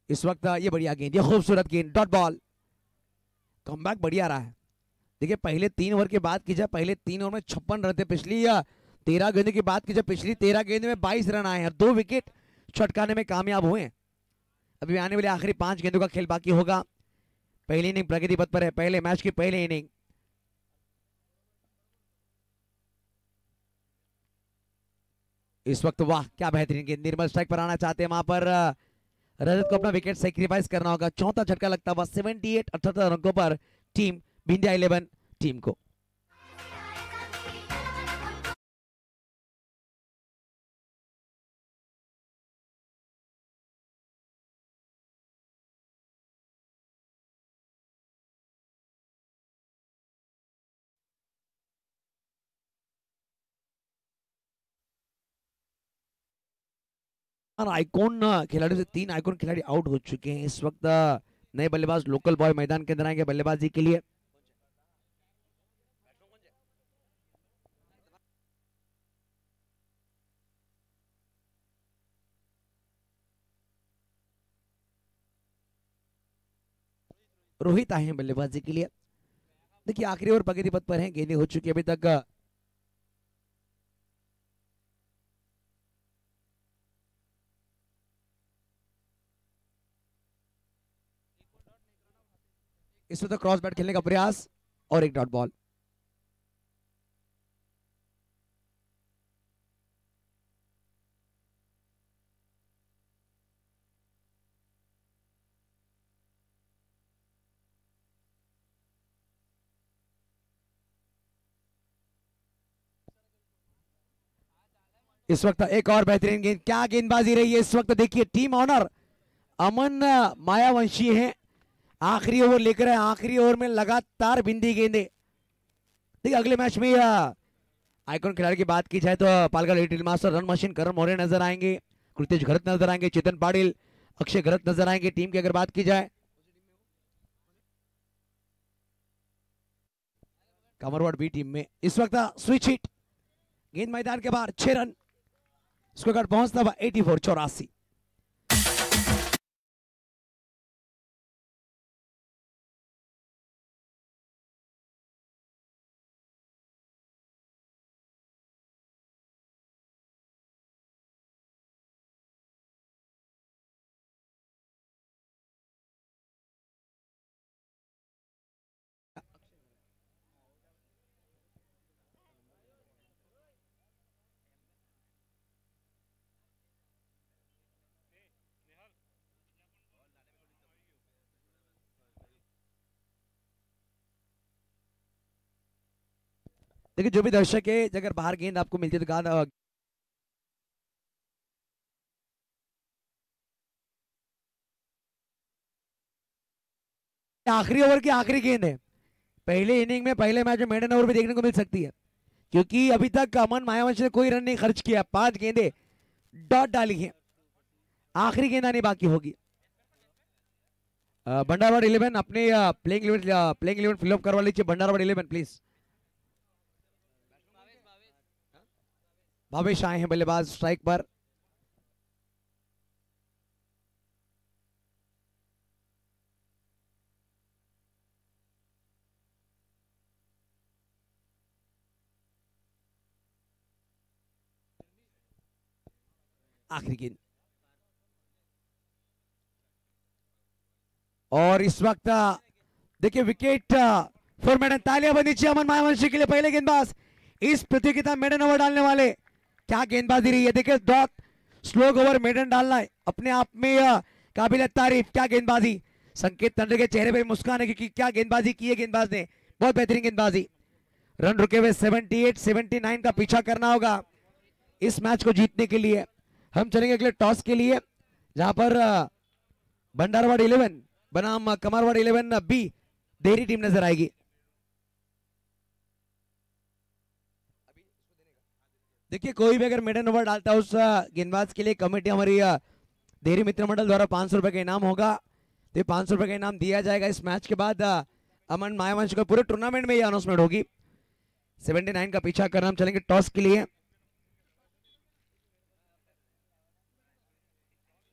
इस वक्त ये बढ़िया गेंद, ये खूबसूरत गेंद, डॉट बॉल। कमबैक बढ़िया रहा है। देखिए पहले 3 ओवर की बात की जाए, पहले 3 ओवर में 56 रन थे। पिछली 13 गेंद की बात की जाए, पिछली 13 गेंद में 22 रन आए हैं और 2 विकेट छटकाने में कामयाब हुए हैं। अभी आने वाले आखिरी 5 गेंदों का खेल बाकी होगा। पहली इनिंग प्रगति पथ पर है, पहले मैच की पहली इनिंग। इस वक्त वाह क्या बेहतरीन गेंद, निर्मल स्ट्राइक पर आना चाहते हैं। वहां पर रजत को अपना विकेट सेक्रीफाइस करना होगा। चौथा झटका लगता हुआ 78 78 रनों पर टीम विंध्या 11 टीम को। और आइकॉन खिलाड़ियों से 3 आइकॉन खिलाड़ी आउट हो चुके हैं। इस वक्त नए बल्लेबाज लोकल बॉय मैदान के अंदर आएंगे बल्लेबाजी के लिए। रोहित आए हैं बल्लेबाजी के लिए। देखिए आखिरी ओवर प्रगति पथ पर हैं, गेंदें हो चुकी है अभी तक। इस वक्त क्रॉस बैट खेलने का प्रयास और एक डॉट बॉल। इस वक्त एक और बेहतरीन गेंद, क्या गेंदबाजी रही है इस वक्त। देखिए टीम ऑनर अमन मायावंशी हैं, आखिरी ओवर लेकर है। आखिरी ओवर में लगातार बिंदी गेंदे। देखिए अगले मैच में आइकॉन खिलाड़ी की बात की जाए तो Palghar little master run machine Karan Maurya नजर आएंगे, कृतेश घरत नजर आएंगे, चेतन पाटिल, अक्षय घरत नजर आएंगे। टीम की अगर बात की जाए कमरवाड़ बी टीम में इस वक्त स्विच हिट, गेंद मैदान के बाहर, 6 रन। स्कोर कार्ड पहुंचता हुआ 84 84। देखिए जो भी दर्शक है, अगर बाहर गेंद आपको मिलती है तो गाना आखिरी ओवर की आखिरी गेंद है। पहले इनिंग में पहले मैच में मेडन ओवर भी देखने को मिल सकती है, क्योंकि अभी तक अमन मायावंशी ने कोई रन नहीं खर्च किया। 5 गेंदे डॉट डाली है, आखिरी गेंद आनी बाकी होगी। बंडारवाड़ 11 अपने प्लेइंग 11 फिलअप करवा लीजिए। बंडारवाड़ 11 प्लीज। भावेश आए हैं बल्लेबाज स्ट्राइक पर। आखिरी गेंद और इस वक्त देखिए विकेट फॉर मेडन। तालियां बंदी अमन मायावंशी के लिए, पहले गेंदबाज इस प्रतियोगिता मेडन ओवर डालने वाले। क्या गेंदबाजी रही है, देखिए डॉट स्लो ओवर मेडन डालना है अपने आप में काबिल तारीफ। क्या गेंदबाजी, संकेत तंडे के चेहरे पर मुस्कान है क्योंकि क्या गेंदबाजी की है गेंदबाज ने, बहुत बेहतरीन गेंदबाजी। रन रुके हुए 78 79 का पीछा करना होगा इस मैच को जीतने के लिए। हम चलेंगे अगले टॉस के लिए, जहां पर बंडारवाड़ 11 बनाम कमरवाड़ 11 बी देहरी टीम नजर आएगी। देखिए कोई भी अगर मेडन ओवर डालता है उस गेंदबाज के लिए कमेटी हमारी देहरी मित्र मंडल द्वारा 500 रुपए का इनाम होगा। तो 500 रुपए का इनाम दिया जाएगा इस मैच के बाद। अमन मायावंशी को पूरे टूर्नामेंट में ये अनाउंसमेंट होगी। 79 का पीछा करना, हम चलेंगे टॉस के लिए।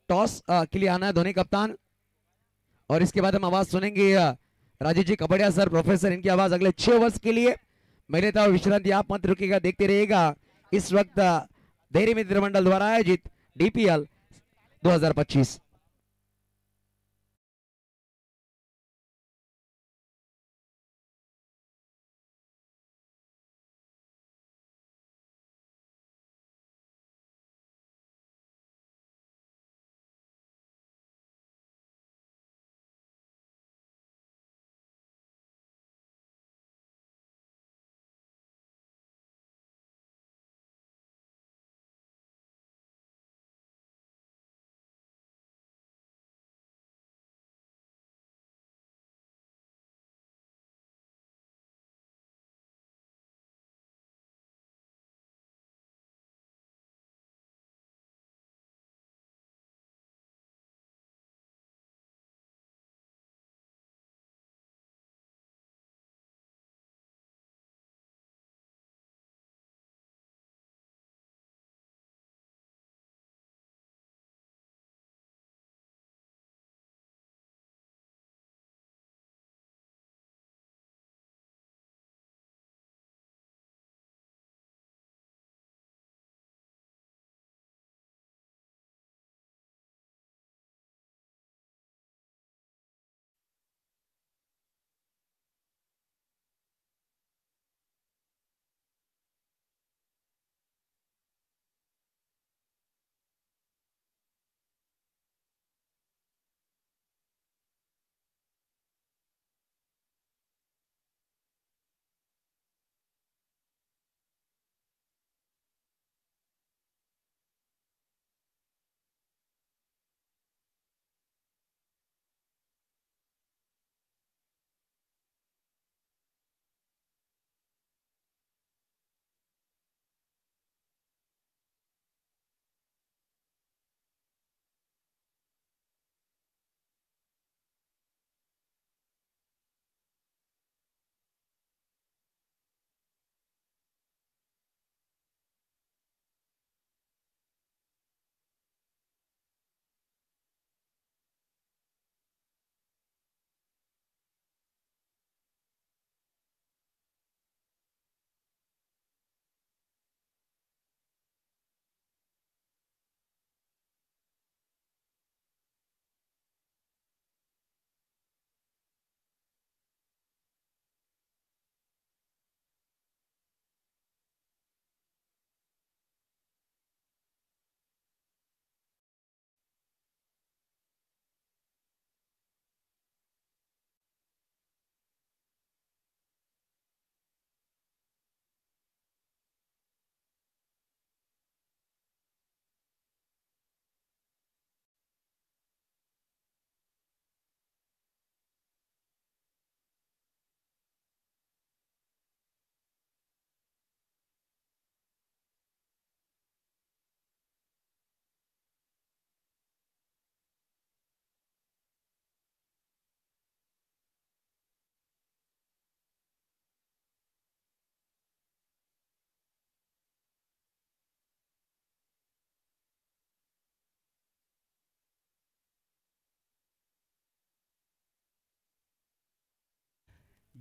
टॉस के लिए आना है धोनी कप्तान। और इसके बाद हम आवाज सुनेंगे राजेश जी कपड़िया सर, प्रोफेसर, इनकी आवाज अगले 6 ओवर्स के लिए। मैं लेता हूं विश्रांति, आप मत रुकिएगा, देखते रहिएगा। इस वक्त डेयरी मित्र मंडल द्वारा आयोजित डीपीएल 2025।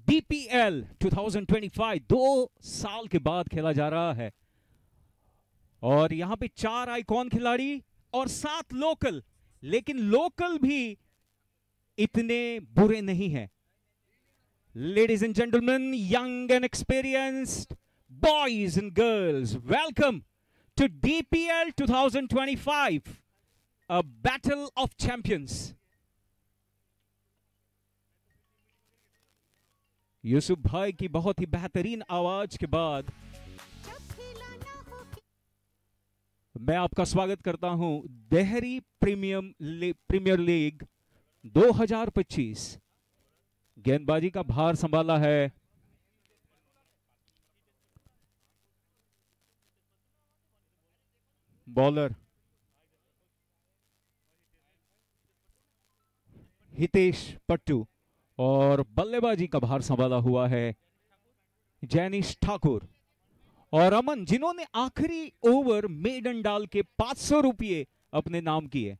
डीपीएल 2025 2 साल के बाद खेला जा रहा है और यहां पे 4 आइकॉन खिलाड़ी और 7 लोकल, लेकिन लोकल भी इतने बुरे नहीं हैं। Ladies and gentleman, young and experienced boys and girls, welcome to DPL 2025, a battle of champions. Yusuf भाई की बहुत ही बेहतरीन आवाज के बाद मैं आपका स्वागत करता हूं देहरी प्रीमियर लीग 2025। गेंदबाजी का भार संभाला है बॉलर हितेश पट्टू और बल्लेबाजी का भार संभाला हुआ है जैनिश ठाकुर और अमन, जिन्होंने आखिरी ओवर मेडन डाल के 500 रुपये अपने नाम किए।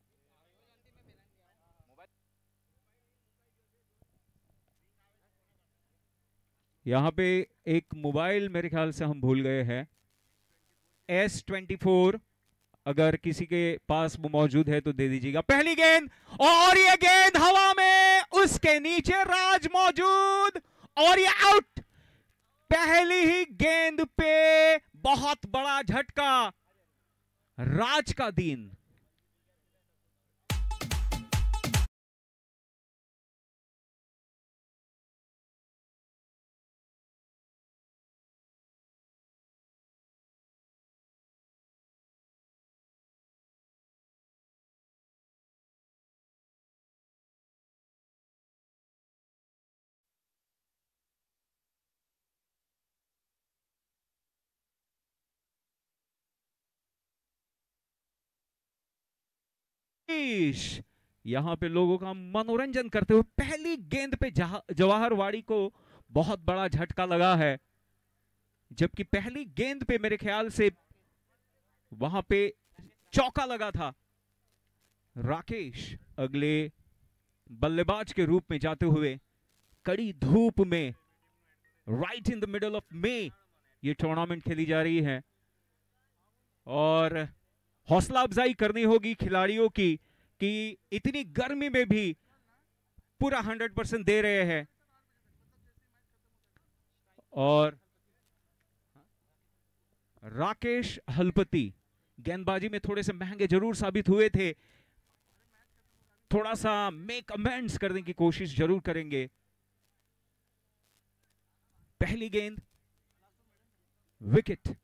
यहां पे एक मोबाइल मेरे ख्याल से हम भूल गए हैं, S24, अगर किसी के पास वो मौजूद है तो दे दीजिएगा। पहली गेंद, और ये गेंद हवा में, उसके नीचे राज मौजूद, और ये आउट। पहली ही गेंद पे बहुत बड़ा झटका, राज का दिन। यहां पे लोगों का मनोरंजन करते हुए पहली गेंद पे जवाहरवाड़ी को बहुत बड़ा झटका लगा है, जबकि पहली गेंद पे मेरे ख्याल से वहां पे चौका लगा था। राकेश अगले बल्लेबाज के रूप में जाते हुए कड़ी धूप में, right in the middle of May ये टूर्नामेंट खेली जा रही है, और हौसला अफजाई करनी होगी खिलाड़ियों की कि इतनी गर्मी में भी पूरा 100% दे रहे हैं। और राकेश हलपति गेंदबाजी में थोड़े से महंगे जरूर साबित हुए थे, थोड़ा सा मेक अमेंड्स करने की कोशिश जरूर करेंगे। पहली गेंद wicket,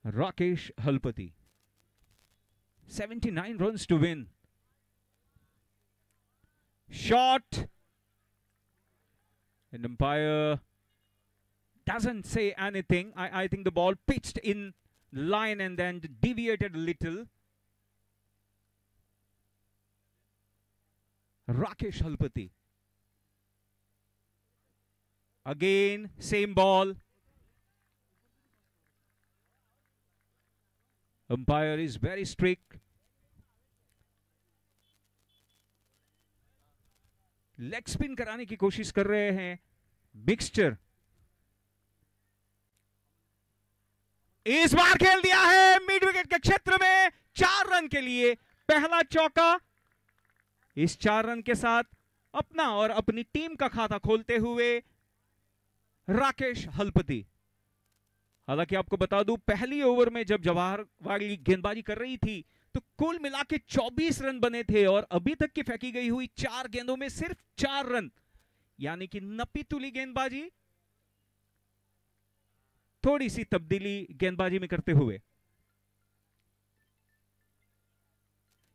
Rakesh Halpati, 79 runs to win. Shot, and umpire doesn't say anything. I think the ball pitched in line and then deviated a little. Rakesh Halpati. Again, same ball. Umpire is very strict. Leg spin कराने की कोशिश कर रहे हैं mixture. इस बार खेल दिया है मिड विकेट के क्षेत्र में 4 रन के लिए, पहला चौका। इस 4 रन के साथ अपना और अपनी टीम का खाता खोलते हुए राकेश हलपति। हालांकि आपको बता दूं, पहली ओवर में जब जवाहरवाड़ी गेंदबाजी कर रही थी तो कुल मिला के 24 रन बने थे, और अभी तक की फेंकी गई हुई 4 गेंदों में सिर्फ 4 रन, यानी कि नपी तुली गेंदबाजी, थोड़ी सी तब्दीली गेंदबाजी में करते हुए।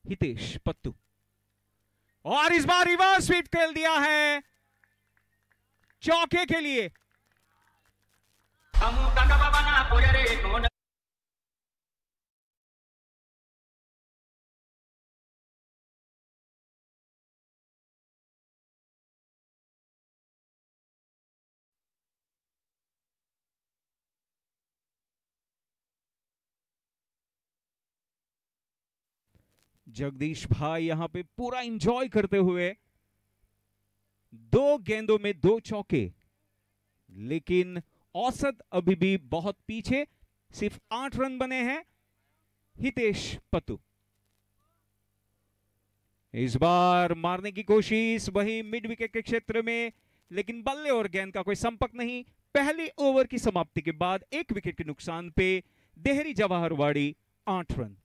हितेश पत्तू, और इस बार रिवर्स स्वीप खेल दिया है चौके के लिए। जगदीश भाई यहां पे पूरा एंजॉय करते हुए 2 गेंदों में 2 चौके, लेकिन औसत अभी भी बहुत पीछे, सिर्फ 8 रन बने हैं। हितेश पत्तू इस बार मारने की कोशिश वही मिड विकेट के क्षेत्र में, लेकिन बल्ले और गेंद का कोई संपर्क नहीं। पहली ओवर की समाप्ति के बाद 1 विकेट के नुकसान पे देहरी जवाहरवाड़ी 8 रन।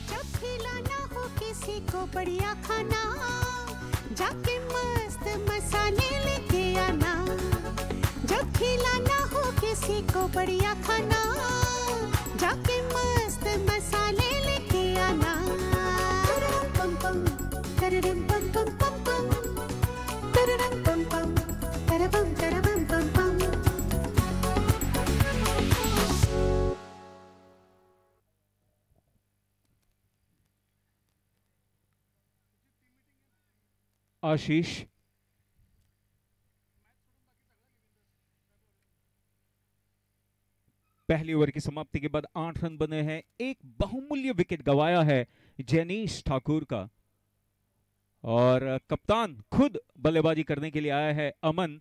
जब खिलाना हो किसी को बढ़िया खाना, जाके मस्त मसाले लेके आना। जब खिलाना हो किसी को बढ़िया खाना, जाके मस्त मसाले लेके आना। पम पम तररम पम पम पम पम, तररम पम पम तरबम तरबम पम पम। आशीष पहली ओवर की समाप्ति के बाद 8 रन बने हैं। एक बहुमूल्य विकेट गंवाया है जेनीश ठाकुर का, और कप्तान खुद बल्लेबाजी करने के लिए आया है अमन।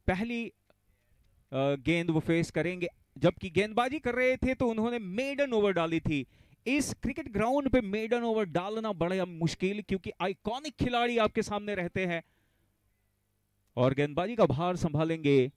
पहली गेंद वो फेस करेंगे। जबकि गेंदबाजी कर रहे थे तो उन्होंने मेडन ओवर डाली थी। इस क्रिकेट ग्राउंड पे मेडन ओवर डालना बड़ा मुश्किल, क्योंकि आइकॉनिक खिलाड़ी आपके सामने रहते हैं। और गेंदबाजी का भार संभालेंगे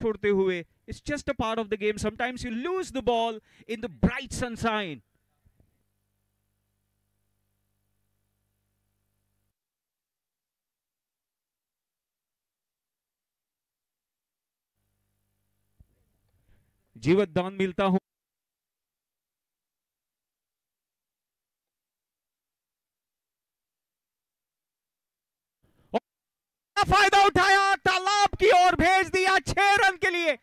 छोड़ते हुए। It's just a part of the game. Sometimes you lose the ball in the bright sunshine. जीवत दान मिलता हूं। फायदा उठाया, तालाब की ओर भेज दिया 6 रन के लिए।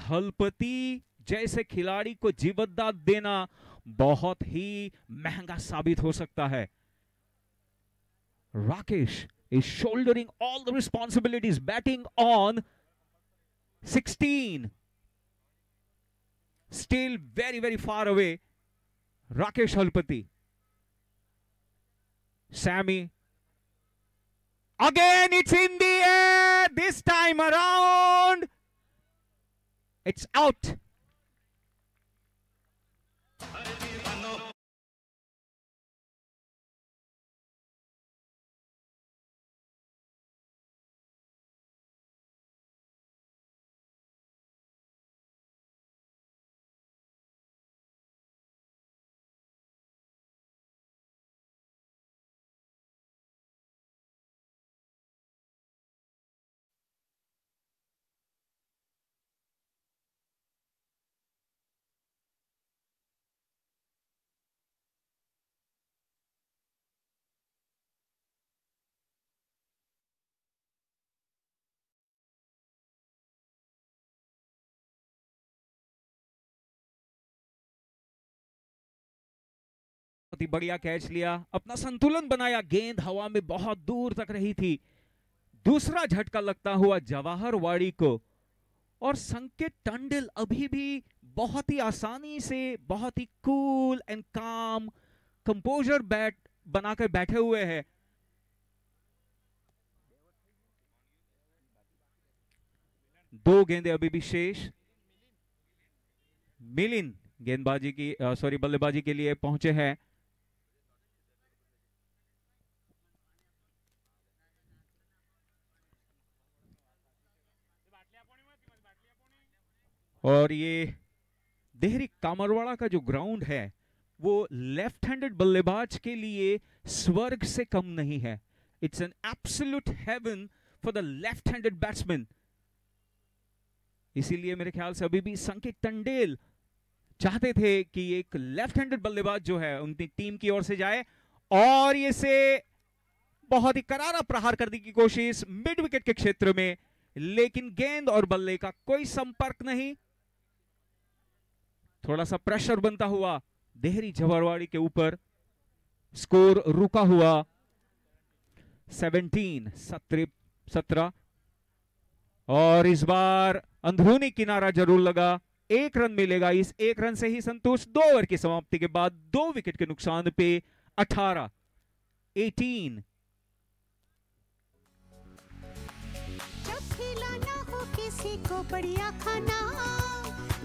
हलपति जैसे खिलाड़ी को जीवतदान देना बहुत ही महंगा साबित हो सकता है। Rakesh is shouldering all the responsibilities, batting on 16, still very far away. Rakesh Halpati, Sammy, again it's in the air. This time around it's out. बहुत ही बढ़िया कैच लिया, अपना संतुलन बनाया, गेंद हवा में बहुत दूर तक रही थी। दूसरा झटका लगता हुआ जवाहर वाड़ी को, और संकेत टंडल अभी भी बहुत ही आसानी से, बहुत ही कूल एंड काम कंपोजर बैट बनाकर बैठे हुए हैं। दो गेंदें अभी भी शेष। मिलिन गेंदबाजी की बल्लेबाजी के लिए पहुंचे हैं। और ये देहरी कामरवाड़ा का जो ग्राउंड है वो लेफ्ट हैंडेड बल्लेबाज के लिए स्वर्ग से कम नहीं है। It's an absolute heaven for the left handed batsman. इसीलिए मेरे ख्याल से अभी भी संकेत टंडेल चाहते थे कि एक लेफ्ट हैंडेड बल्लेबाज जो है उनकी टीम की ओर से जाए, और ये से बहुत ही करारा प्रहार करने की कोशिश मिड विकेट के क्षेत्र में, लेकिन गेंद और बल्ले का कोई संपर्क नहीं। थोड़ा सा प्रेशर बनता हुआ देहरी झबरवाड़ी के ऊपर, स्कोर रुका हुआ 17 और इस बार अंदरूनी किनारा जरूर लगा। 1 रन मिलेगा, इस 1 रन से ही संतोष। 2 ओवर की समाप्ति के बाद 2 विकेट के नुकसान पे 18। जब खिलाना हो किसी को बढ़िया खाना,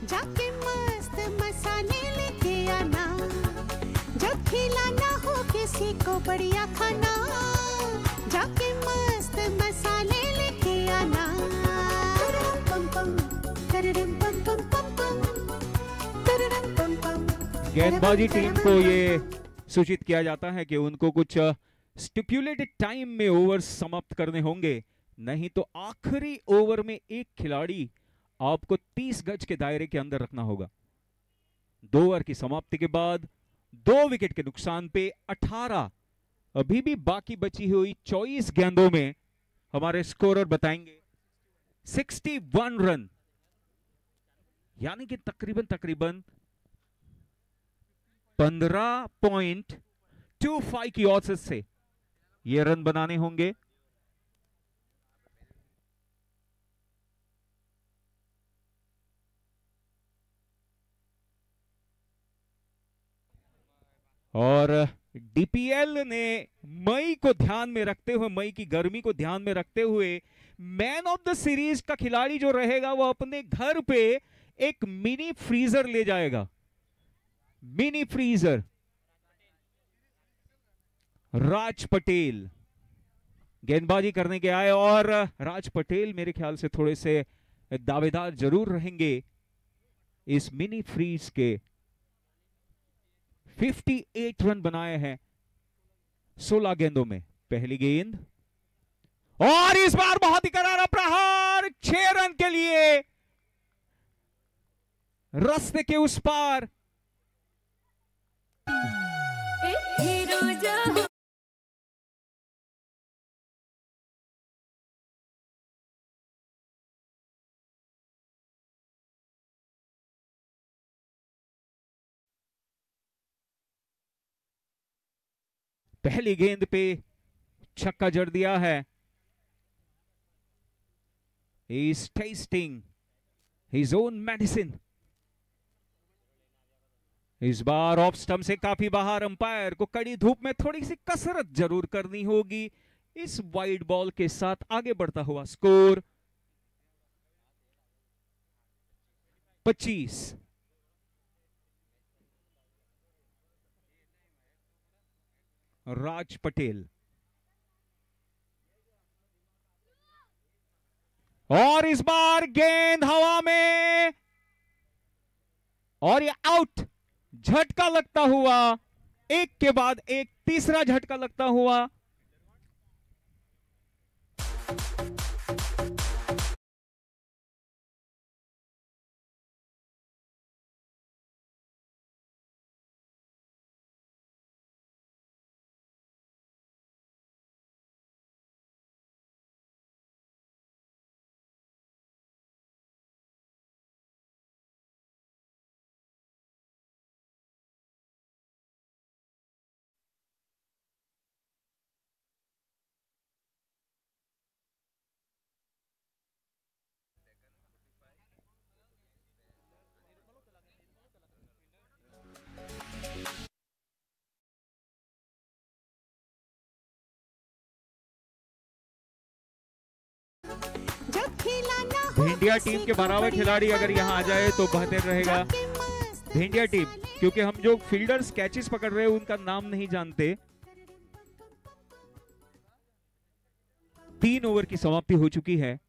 जाके मस्त मसाले लेके आना। जब खिलाना हो किसी को बढ़िया खाना, जाके मस्त मसाले लेके आना। पम पम तररम पम पम पम पम तररम पम पम। गेंदबाजी टीम को ये सूचित किया जाता है कि उनको कुछ स्टिपुलेटेड टाइम में ओवर समाप्त करने होंगे, नहीं तो आखिरी ओवर में एक खिलाड़ी आपको 30 गज के दायरे के अंदर रखना होगा। 2 ओवर की समाप्ति के बाद 2 विकेट के नुकसान पे 18। अभी भी बाकी बची हुई 24 गेंदों में हमारे स्कोरर बताएंगे 61 रन, यानी कि तकरीबन 15.25 की औसत से ये रन बनाने होंगे। और डीपीएल ने मई को ध्यान में रखते हुए, मई की गर्मी को ध्यान में रखते हुए, मैन ऑफ द सीरीज का खिलाड़ी जो रहेगा वो अपने घर पे एक मिनी फ्रीजर ले जाएगा। Mini freezer. राज पटेल गेंदबाजी करने के आए और राज पटेल मेरे ख्याल से थोड़े से दावेदार जरूर रहेंगे इस मिनी फ्रीज के। 58 रन बनाए हैं 16 गेंदों में। पहली गेंद और इस बार बहुत ही करारा प्रहार 6 रन के लिए रास्ते के उस पार। पहली गेंद पे छक्का जड़ दिया है। He is tasting his own medicine. इस बार ऑफ स्टंप से काफी बाहर। अंपायर को कड़ी धूप में थोड़ी सी कसरत जरूर करनी होगी इस वाइड बॉल के साथ आगे बढ़ता हुआ। स्कोर 25। राज पटेल और इस बार गेंद हवा में और ये आउट। झटका लगता हुआ, एक के बाद एक तीसरा झटका लगता हुआ। भिंडिया टीम के बराबर खिलाड़ी अगर यहां आ जाए तो बेहतर रहेगा। भिंडिया टीम, क्योंकि हम जो फील्डर्स कैचेस पकड़ रहे हैं उनका नाम नहीं जानते। 3 ओवर की समाप्ति हो चुकी है,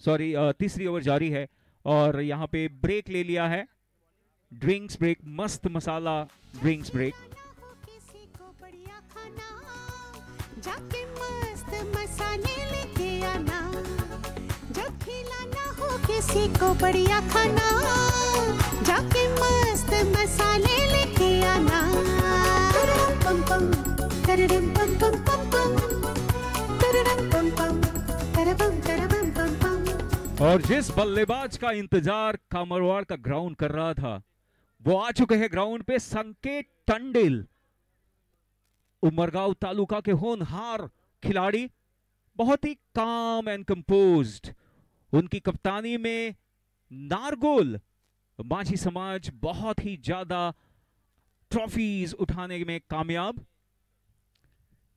सॉरी तीसरी ओवर जारी है और यहां पे ब्रेक ले लिया है। ड्रिंक्स ब्रेक, मस्त मसाला ड्रिंक्स ब्रेक। जाके मस्त मसाले लेके आना। जब खिलाना हो किसी को बढ़िया खाना, जाके मस्त मसाले लेके आना। पम पम तररम पम पम पम पम, तररम पम पम, तरबम तरबम पम पम। और जिस बल्लेबाज का इंतजार कामरवाड़ का ग्राउंड कर रहा था, वो आ चुके हैं ग्राउंड पे। संकेत टंडेल, उमरगांव तालुका के होनहार खिलाड़ी, बहुत ही काम एंड कंपोज्ड। उनकी कप्तानी में नारगोल माझी समाज बहुत ही ज्यादा ट्रॉफीज उठाने में कामयाब।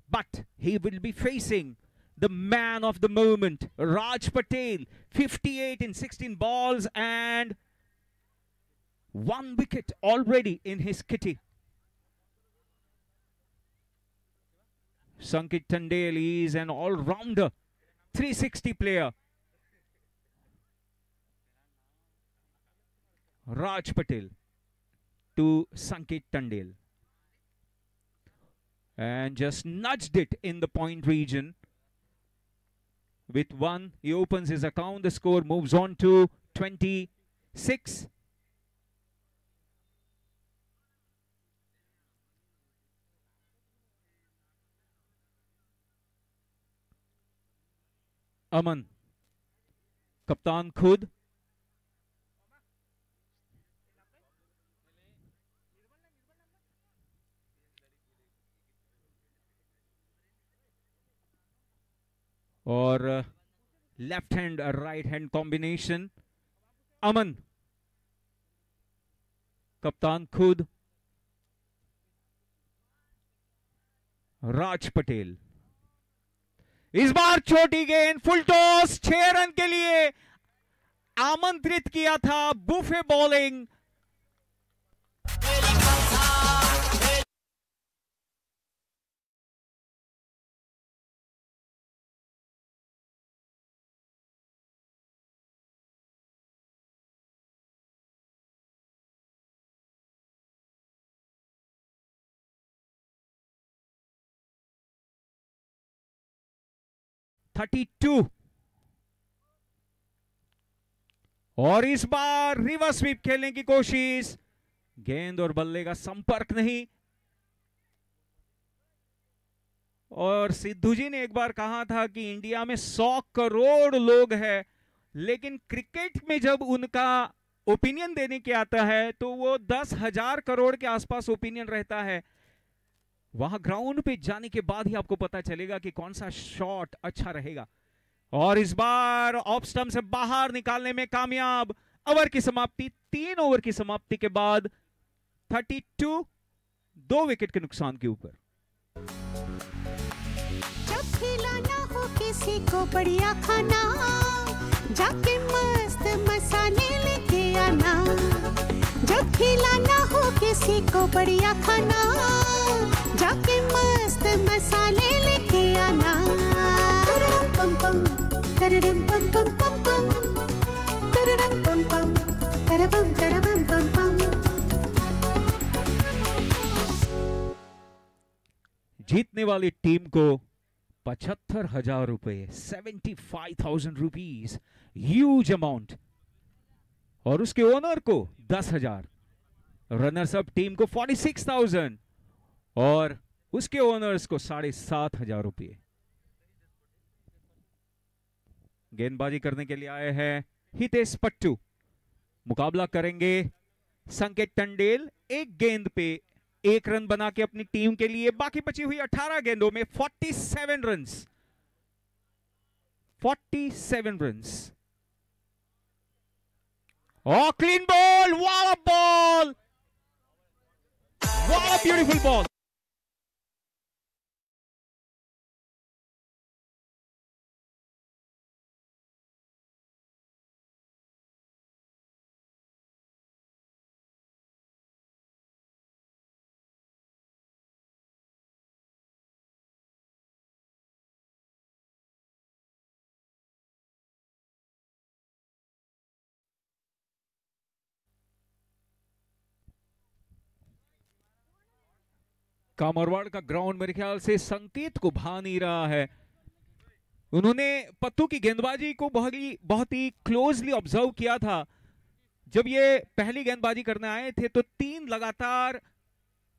But he will be facing the man of the moment, Raj Patel, 58 in 16 balls and 1 wicket already in his kitty. Sanket Tandel is an all-rounder, 360 player. Raj Patel to Sanket Tandel. And just nudged it in the point region. With 1, he opens his account. The score moves on to 26. Aman, कप्तान खुद, और left hand right hand combination. Aman, कप्तान खुद, राज पटेल। इस बार छोटी गेंद, full toss, 6 run के लिए आमंत्रित किया था। बुफे बॉलिंग, (32) और इस बार रिवर्स स्वीप खेलने की कोशिश। गेंद और बल्ले का संपर्क नहीं। और सिद्धू जी ने एक बार कहा था कि इंडिया में 100 करोड़ लोग हैं, लेकिन क्रिकेट में जब उनका ओपिनियन देने के आता है तो वो 10,000 करोड़ के आसपास ओपिनियन रहता है। वहां ग्राउंड पे जाने के बाद ही आपको पता चलेगा कि कौन सा शॉट अच्छा रहेगा। और इस बार ऑफ स्टंप से बाहर निकालने में कामयाब। ओवर की समाप्ति, 3 ओवर की समाप्ति के बाद 32, 2 विकेट के नुकसान के ऊपर। जब खिलाना हो किसी को बढ़िया खाना, जाके मस्त मसाले लेके आना। जब खिलाना हो किसी को बढ़िया खाना, जाके मस्त मसाले लेके आना। तररम पम पम, तररम पम पम पम पम, तररम पम पम, तरबम तरबम पम पम। जीतने वाली टीम को 75,000 रुपए, 75,000 रुपीज, ह्यूज अमाउंट। और उसके ओनर को 10,000। रनर्स अप टीम को 46,000 और उसके ओनर्स को 7,500 रुपये। गेंदबाजी करने के लिए आए हैं हितेश पट्टू। मुकाबला करेंगे संकेत टंडेल। एक गेंद पे 1 रन बना के अपनी टीम के लिए, बाकी बची हुई 18 गेंदों में 47 runs. 47 runs. Oh, clean ball! What a ball! What a beautiful ball! कामरवाड़ का ग्राउंड मेरे ख्याल से संकेत को भा नहीं रहा है। उन्होंने पत्तू की गेंदबाजी को बहुत ही क्लोजली ऑब्जर्व किया था। जब ये पहली गेंदबाजी करने आए थे तो 3 लगातार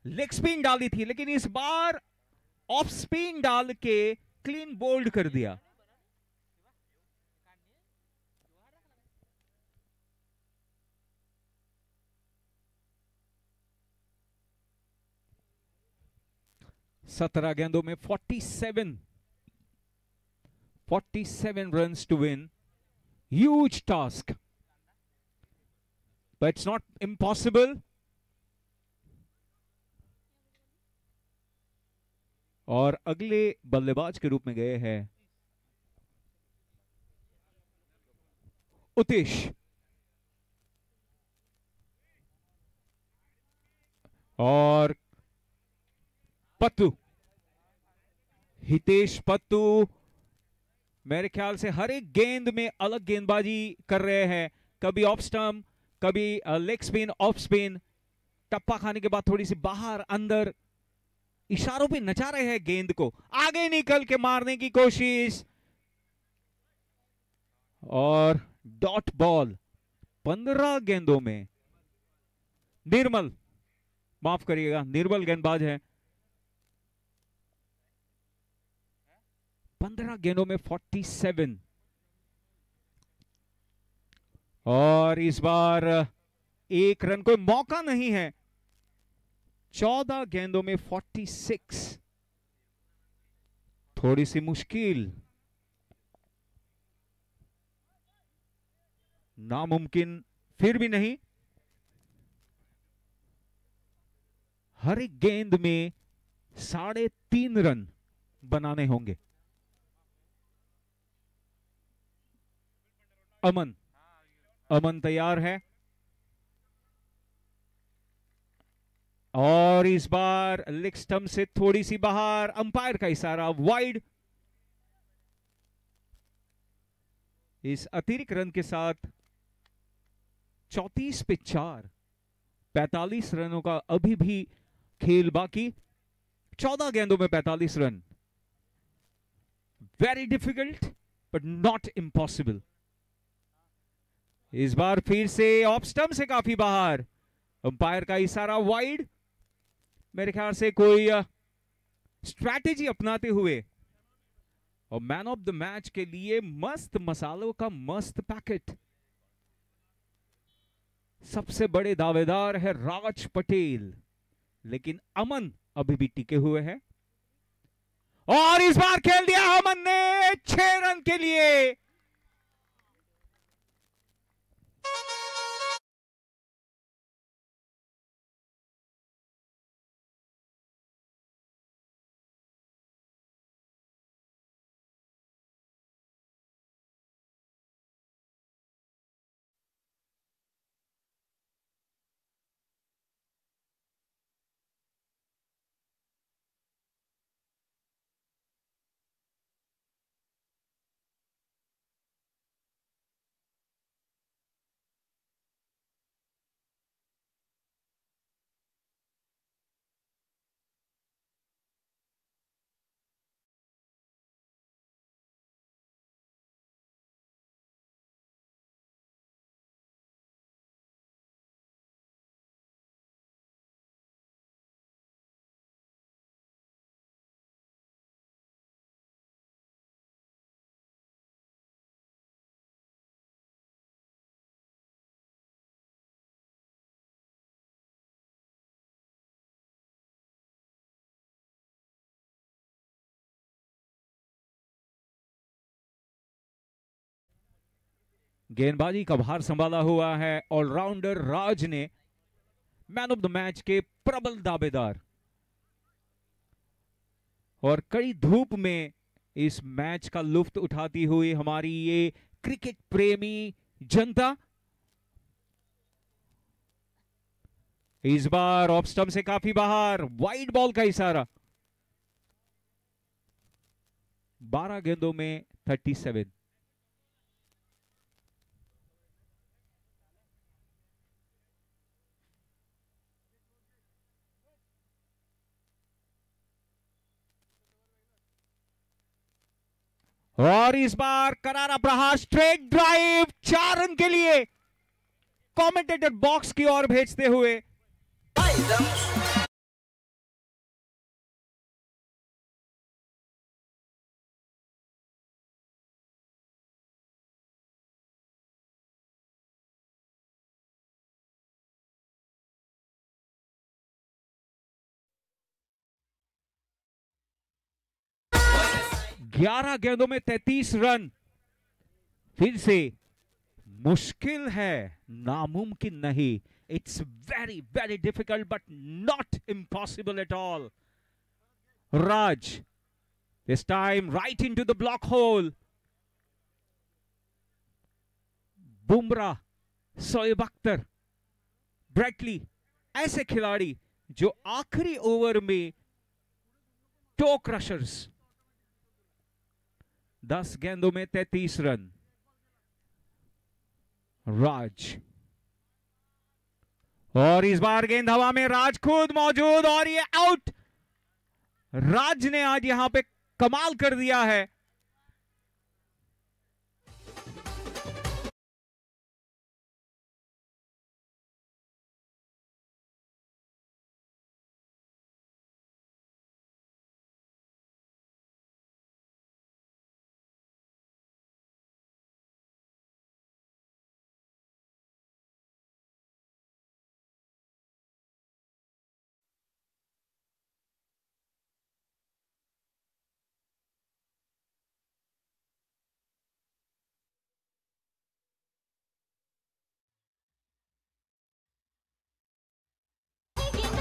लेग स्पिन डाली थी, लेकिन इस बार ऑफ स्पिन डाल के क्लीन बोल्ड कर दिया। सत्रह गेंदों में 47 runs to win. Huge task, but it's not impossible. और अगले बल्लेबाज के रूप में गए हैं उतिश। और पत्तू, हितेश पत्तू मेरे ख्याल से हर एक गेंद में अलग गेंदबाजी कर रहे हैं। कभी ऑफ स्टंप, कभी लेग स्पिन, ऑफ स्पिन, टप्पा खाने के बाद थोड़ी सी बाहर अंदर, इशारों पे नचा रहे हैं गेंद को, आगे निकल के मारने की कोशिश। और डॉट बॉल 15 गेंदों में। निर्मल, माफ करिएगा, निर्मल गेंदबाज है। 15 गेंदों में 47। और इस बार एक रन कोई मौका नहीं है। 14 गेंदों में 46, थोड़ी सी मुश्किल, नामुमकिन फिर भी नहीं। हर एक गेंद में 3.5 रन बनाने होंगे। अमन तैयार है। और इस बार लेग स्टंप से थोड़ी सी बाहर, अंपायर का इशारा वाइड। इस अतिरिक्त रन के साथ 34 पे 4, 45 रनों का अभी भी खेल बाकी। 14 गेंदों में 45 run, very difficult but not impossible. इस बार फिर से ऑफ स्टंप से काफी बाहर, अंपायर का इशारा वाइड। मेरे ख्याल से कोई स्ट्रैटेजी अपनाते हुए, और मैन ऑफ द मैच के लिए मस्त मसालों का मस्त पैकेट। सबसे बड़े दावेदार है राज पटेल, लेकिन अमन अभी भी टिके हुए हैं। और इस बार खेल दिया अमन ने 6 रन के लिए। गेंदबाजी का भार संभाला हुआ है ऑलराउंडर राज ने, मैन ऑफ द मैच के प्रबल दावेदार। और कड़ी धूप में इस मैच का लुत्फ उठाती हुई हमारी ये क्रिकेट प्रेमी जनता। इस बार ऑफ स्टंप से काफी बाहर, वाइड बॉल का इशारा। 12 गेंदों में 37। और इस बार करारा प्रहार, स्ट्रेट ड्राइव, 4 रन के लिए। कमेंटेटर बॉक्स की ओर भेजते हुए 11 गेंदों में 33 रन। फिर से मुश्किल है, नामुमकिन नहीं। It's very very difficult but not impossible at all. Raj this time right into the block whole. Bumrah, Shoaib Akhtar, Brett Lee, ऐसे खिलाड़ी जो आखिरी ओवर में टो क्रशर्स। 10 गेंदों में 33 रन। राज, और इस बार गेंद हवा में, राज खुद मौजूद और ये आउट। राज ने आज यहां पे कमाल कर दिया है।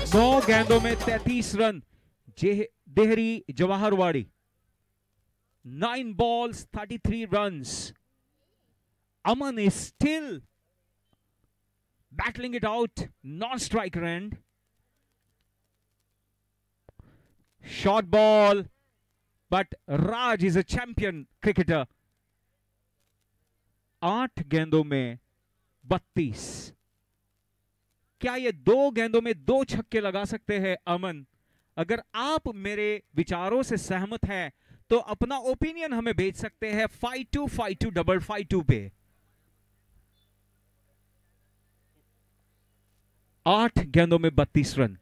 नौ गेंदों में 33 run. Dehri जवाहरवाड़ी, 9 balls 33 runs. Aman is still battling it out, non-striker end. Short ball, but Raj is a champion cricketer. 8 गेंदों में 32। क्या ये 2 गेंदों में 2 छक्के लगा सकते हैं अमन? अगर आप मेरे विचारों से सहमत हैं तो अपना ओपिनियन हमें भेज सकते हैं 525255 पे। 8 गेंदों में 32 run.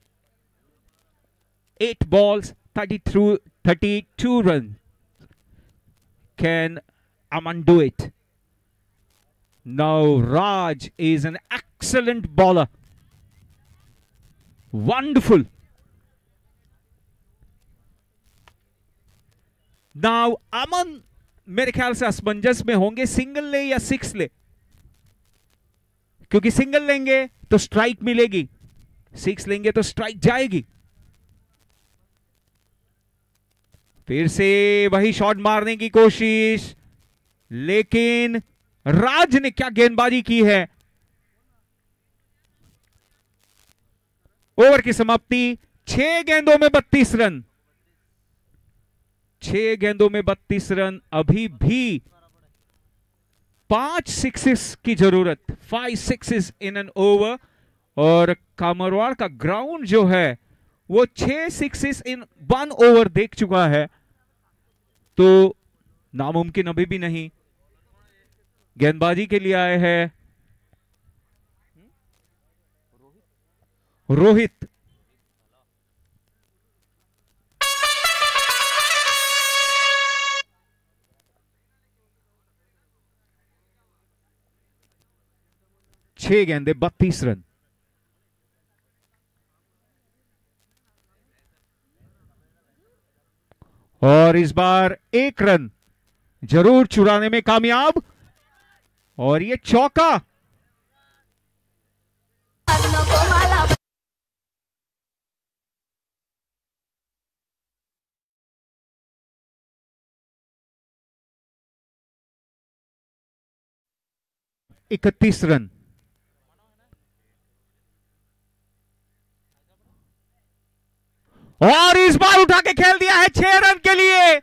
8 balls 32 run. Can Aman do it? Now Raj is an excellent bowler. Wonderful. Now Aman मेरे ख्याल से असमंजस में होंगे, सिंगल ले या 6 ले, क्योंकि सिंगल लेंगे तो स्ट्राइक मिलेगी, 6 लेंगे तो स्ट्राइक जाएगी। फिर से वही शॉट मारने की कोशिश, लेकिन राज ने क्या गेंदबाजी की है। ओवर की समाप्ति, 6 गेंदों में 32 रन। 6 गेंदों में 32 रन। अभी भी 5 सिक्सेस की जरूरत, 5 सिक्सेस इन एन ओवर। और कामरवाड़ का ग्राउंड जो है वो 6 सिक्सेस इन 1 ओवर देख चुका है, तो नामुमकिन अभी भी नहीं। गेंदबाजी के लिए आए हैं रोहित। छह गेंदे 32 रन। और इस बार 1 रन जरूर चुराने में कामयाब, और ये चौका। इकतीस रन। और इस बार उठा के खेल दिया है 6 रन के लिए।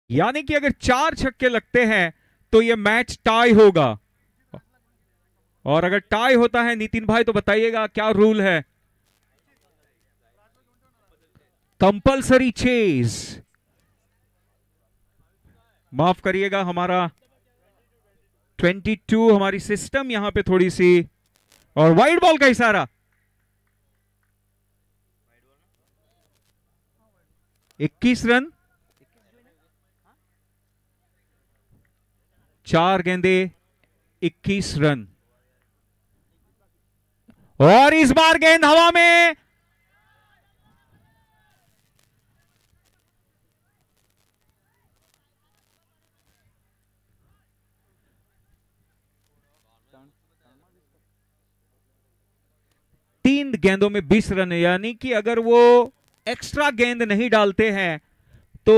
यानी कि अगर 4 छक्के लगते हैं तो यह मैच टाई होगा। और अगर टाई होता है नितिन भाई तो बताइएगा क्या रूल है। कंपल्सरी चेज, माफ करिएगा, हमारा 22 हमारी सिस्टम यहां पे थोड़ी सी और वाइड बॉल का इशारा। 21 रन, 4 गेंदे, 21 रन। और इस बार गेंद हवा में, तीन गेंदों में 20 रन, यानी कि अगर वो एक्स्ट्रा गेंद नहीं डालते हैं तो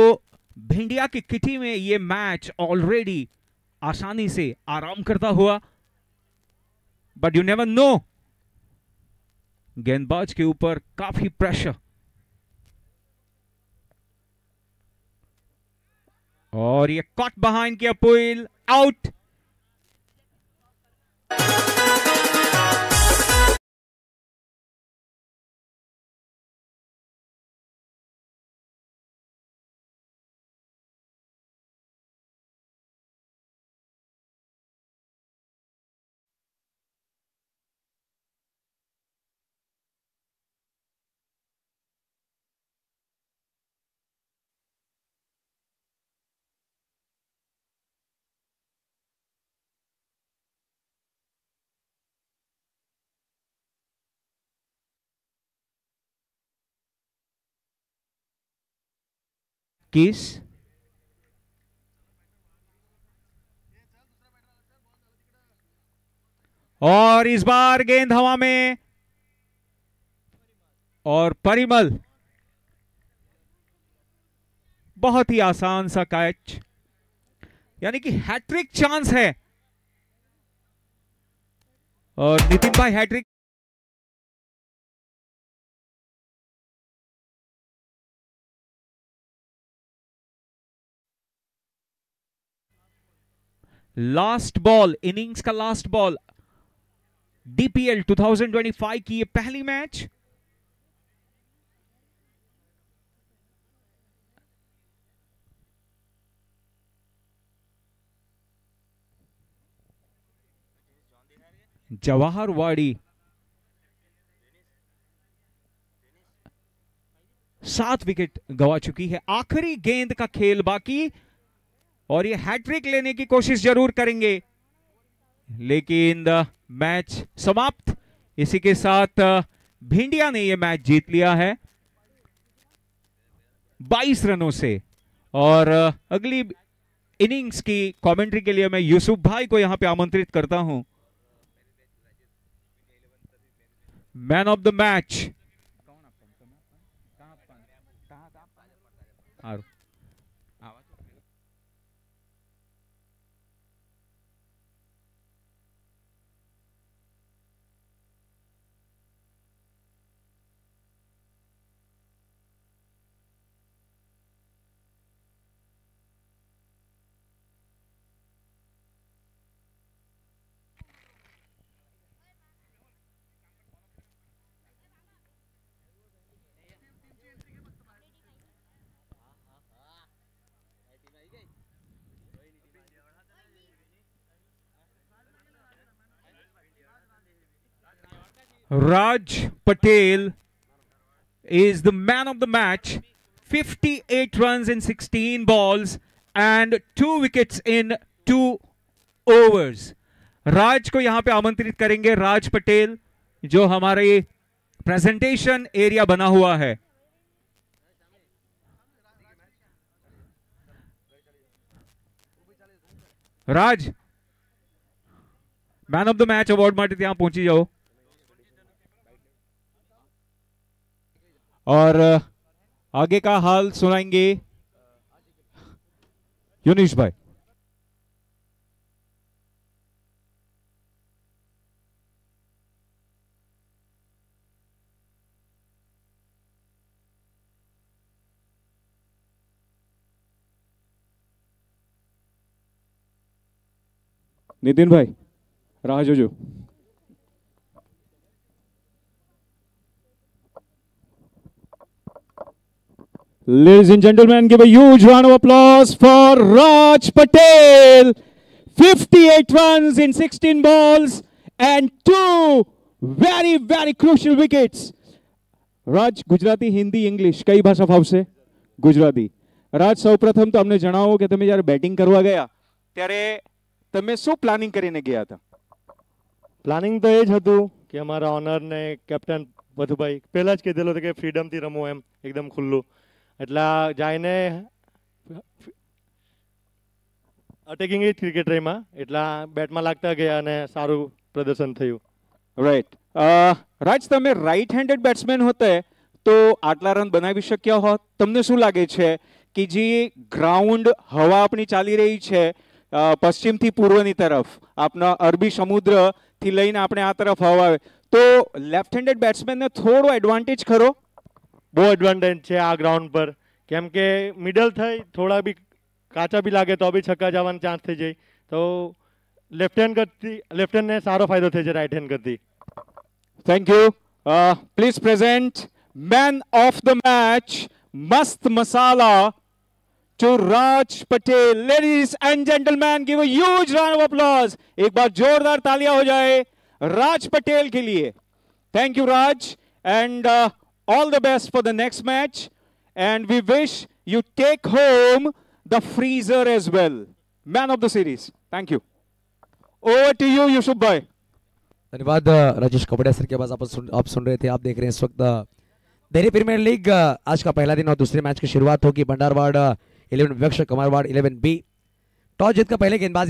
भिंडिया की किटी में ये मैच ऑलरेडी आसानी से आराम करता हुआ। बट यू नेवर नो, गेंदबाज के ऊपर काफी प्रेशर। और ये कट बिहाइंड की अपील, आउट। किस और इस बार गेंद हवा में, और परिमल, बहुत ही आसान सा कैच, यानी कि हैट्रिक चांस है। और नितिन भाई हैट्रिक लास्ट बॉल, इनिंग्स का लास्ट बॉल, डीपीएल 2025 की ये पहली मैच। जवाहरवाड़ी 7 विकेट गंवा चुकी है। आखिरी गेंद का खेल बाकी, और ये हैट्रिक लेने की कोशिश जरूर करेंगे, लेकिन मैच समाप्त। इसी के साथ भिंडिया ने ये मैच जीत लिया है 22 रनों से। और अगली इनिंग्स की कमेंट्री के लिए मैं यूसुफ भाई को यहां पे आमंत्रित करता हूं। Man of the match Raj Patel is the man of the match. 58 runs in 16 balls and 2 wickets in 2 overs. राज को यहां पे आमंत्रित करेंगे, राज पटेल, जो हमारे प्रेजेंटेशन एरिया बना हुआ है। Raj, man of the match award માટે ત્યાં પહોંચી જાઓ। और आगे का हाल सुनाएंगे यूनिश भाई। नितिन भाई राह जोजो। Ladies and gentlemen, give a huge round of applause for Raj Patel. 58 runs in 16 balls and 2 very crucial wickets. Raj, Gujarati, Hindi, English કઈ ભાષા ફાવશે? ગુજરાતી. રાજ, સૌપ્રથમ તો અમને જણાવો કે તમે જ્યારે બેટિંગ કરવા ગયા ત્યારે તમે શું પ્લાનિંગ કરીને ગયા હતા? પ્લાનિંગ તો એ જ હતું કે અમારા ઓનર ને કેપ્ટન મધુભાઈ પહેલા જ કીધેલું હતું કે ફ્રીડમથી રમો, એમ એકદમ ખુલ્લું. એટલા જઈને અટેકિંગ જ ક્રિકેટ રહીમાં, એટલા બેટમાં લાગતા ગયા અને સારું પ્રદર્શન થયું. રાઈટ. રાજ, તમે રાઈટ હેન્ડેડ બેટ્સમેન હોતે તો આટલા રન બનાવી શક્યા હોત? તમને શું લાગે છે કે જે ગ્રાઉન્ડ હવા આપણી ચાલી રહી છે પશ્ચિમથી પૂર્વની તરફ, આપણા અરબી સમુદ્રથી લઈને આપણે આ તરફ હવા આવે, તો લેફ્ટ હેન્ડેડ બેટ્સમેનને થોડો એડવાન્ટેજ ખરો? બહુ એડવાન્ટેજ છે આ ગ્રાઉન્ડ પર, કેમ કે મિડલ થઈ થોડા બી કાચા બી લાગે તો બી છક્કા જવાનો ચાન્સ થઈ જાય. તો લેફ્ટ હેન્ડને સારો ફાયદો થઈ જાય રાઈટ હેન્ડ કરતી. Thank you. Please present man of the match, મસ્ત મસાલા, to Raj Patel. Ladies and gentlemen, give a huge round of applause. एक बार जोरदार तालियां हो जाए राज पटेल के लिए. Thank you, Raj, and all the best for the next match. And we wish you take home the freezer as well. Man of the series. Thank you. Over to you, Yusuf bhai. धन्यवाद Rajesh कपड़िया sir के पास आप सुन रहे थे, आप देख रहे हैं इस वक्त दिल्ली प्रीमियर लीग आज का पहला दिन और दूसरे मैच की शुरुआत होगी. बंडारवाड़ 11 विपक्ष, कमारवाड़ 11 बी. टॉस जीतकर पहले गेंदबाजी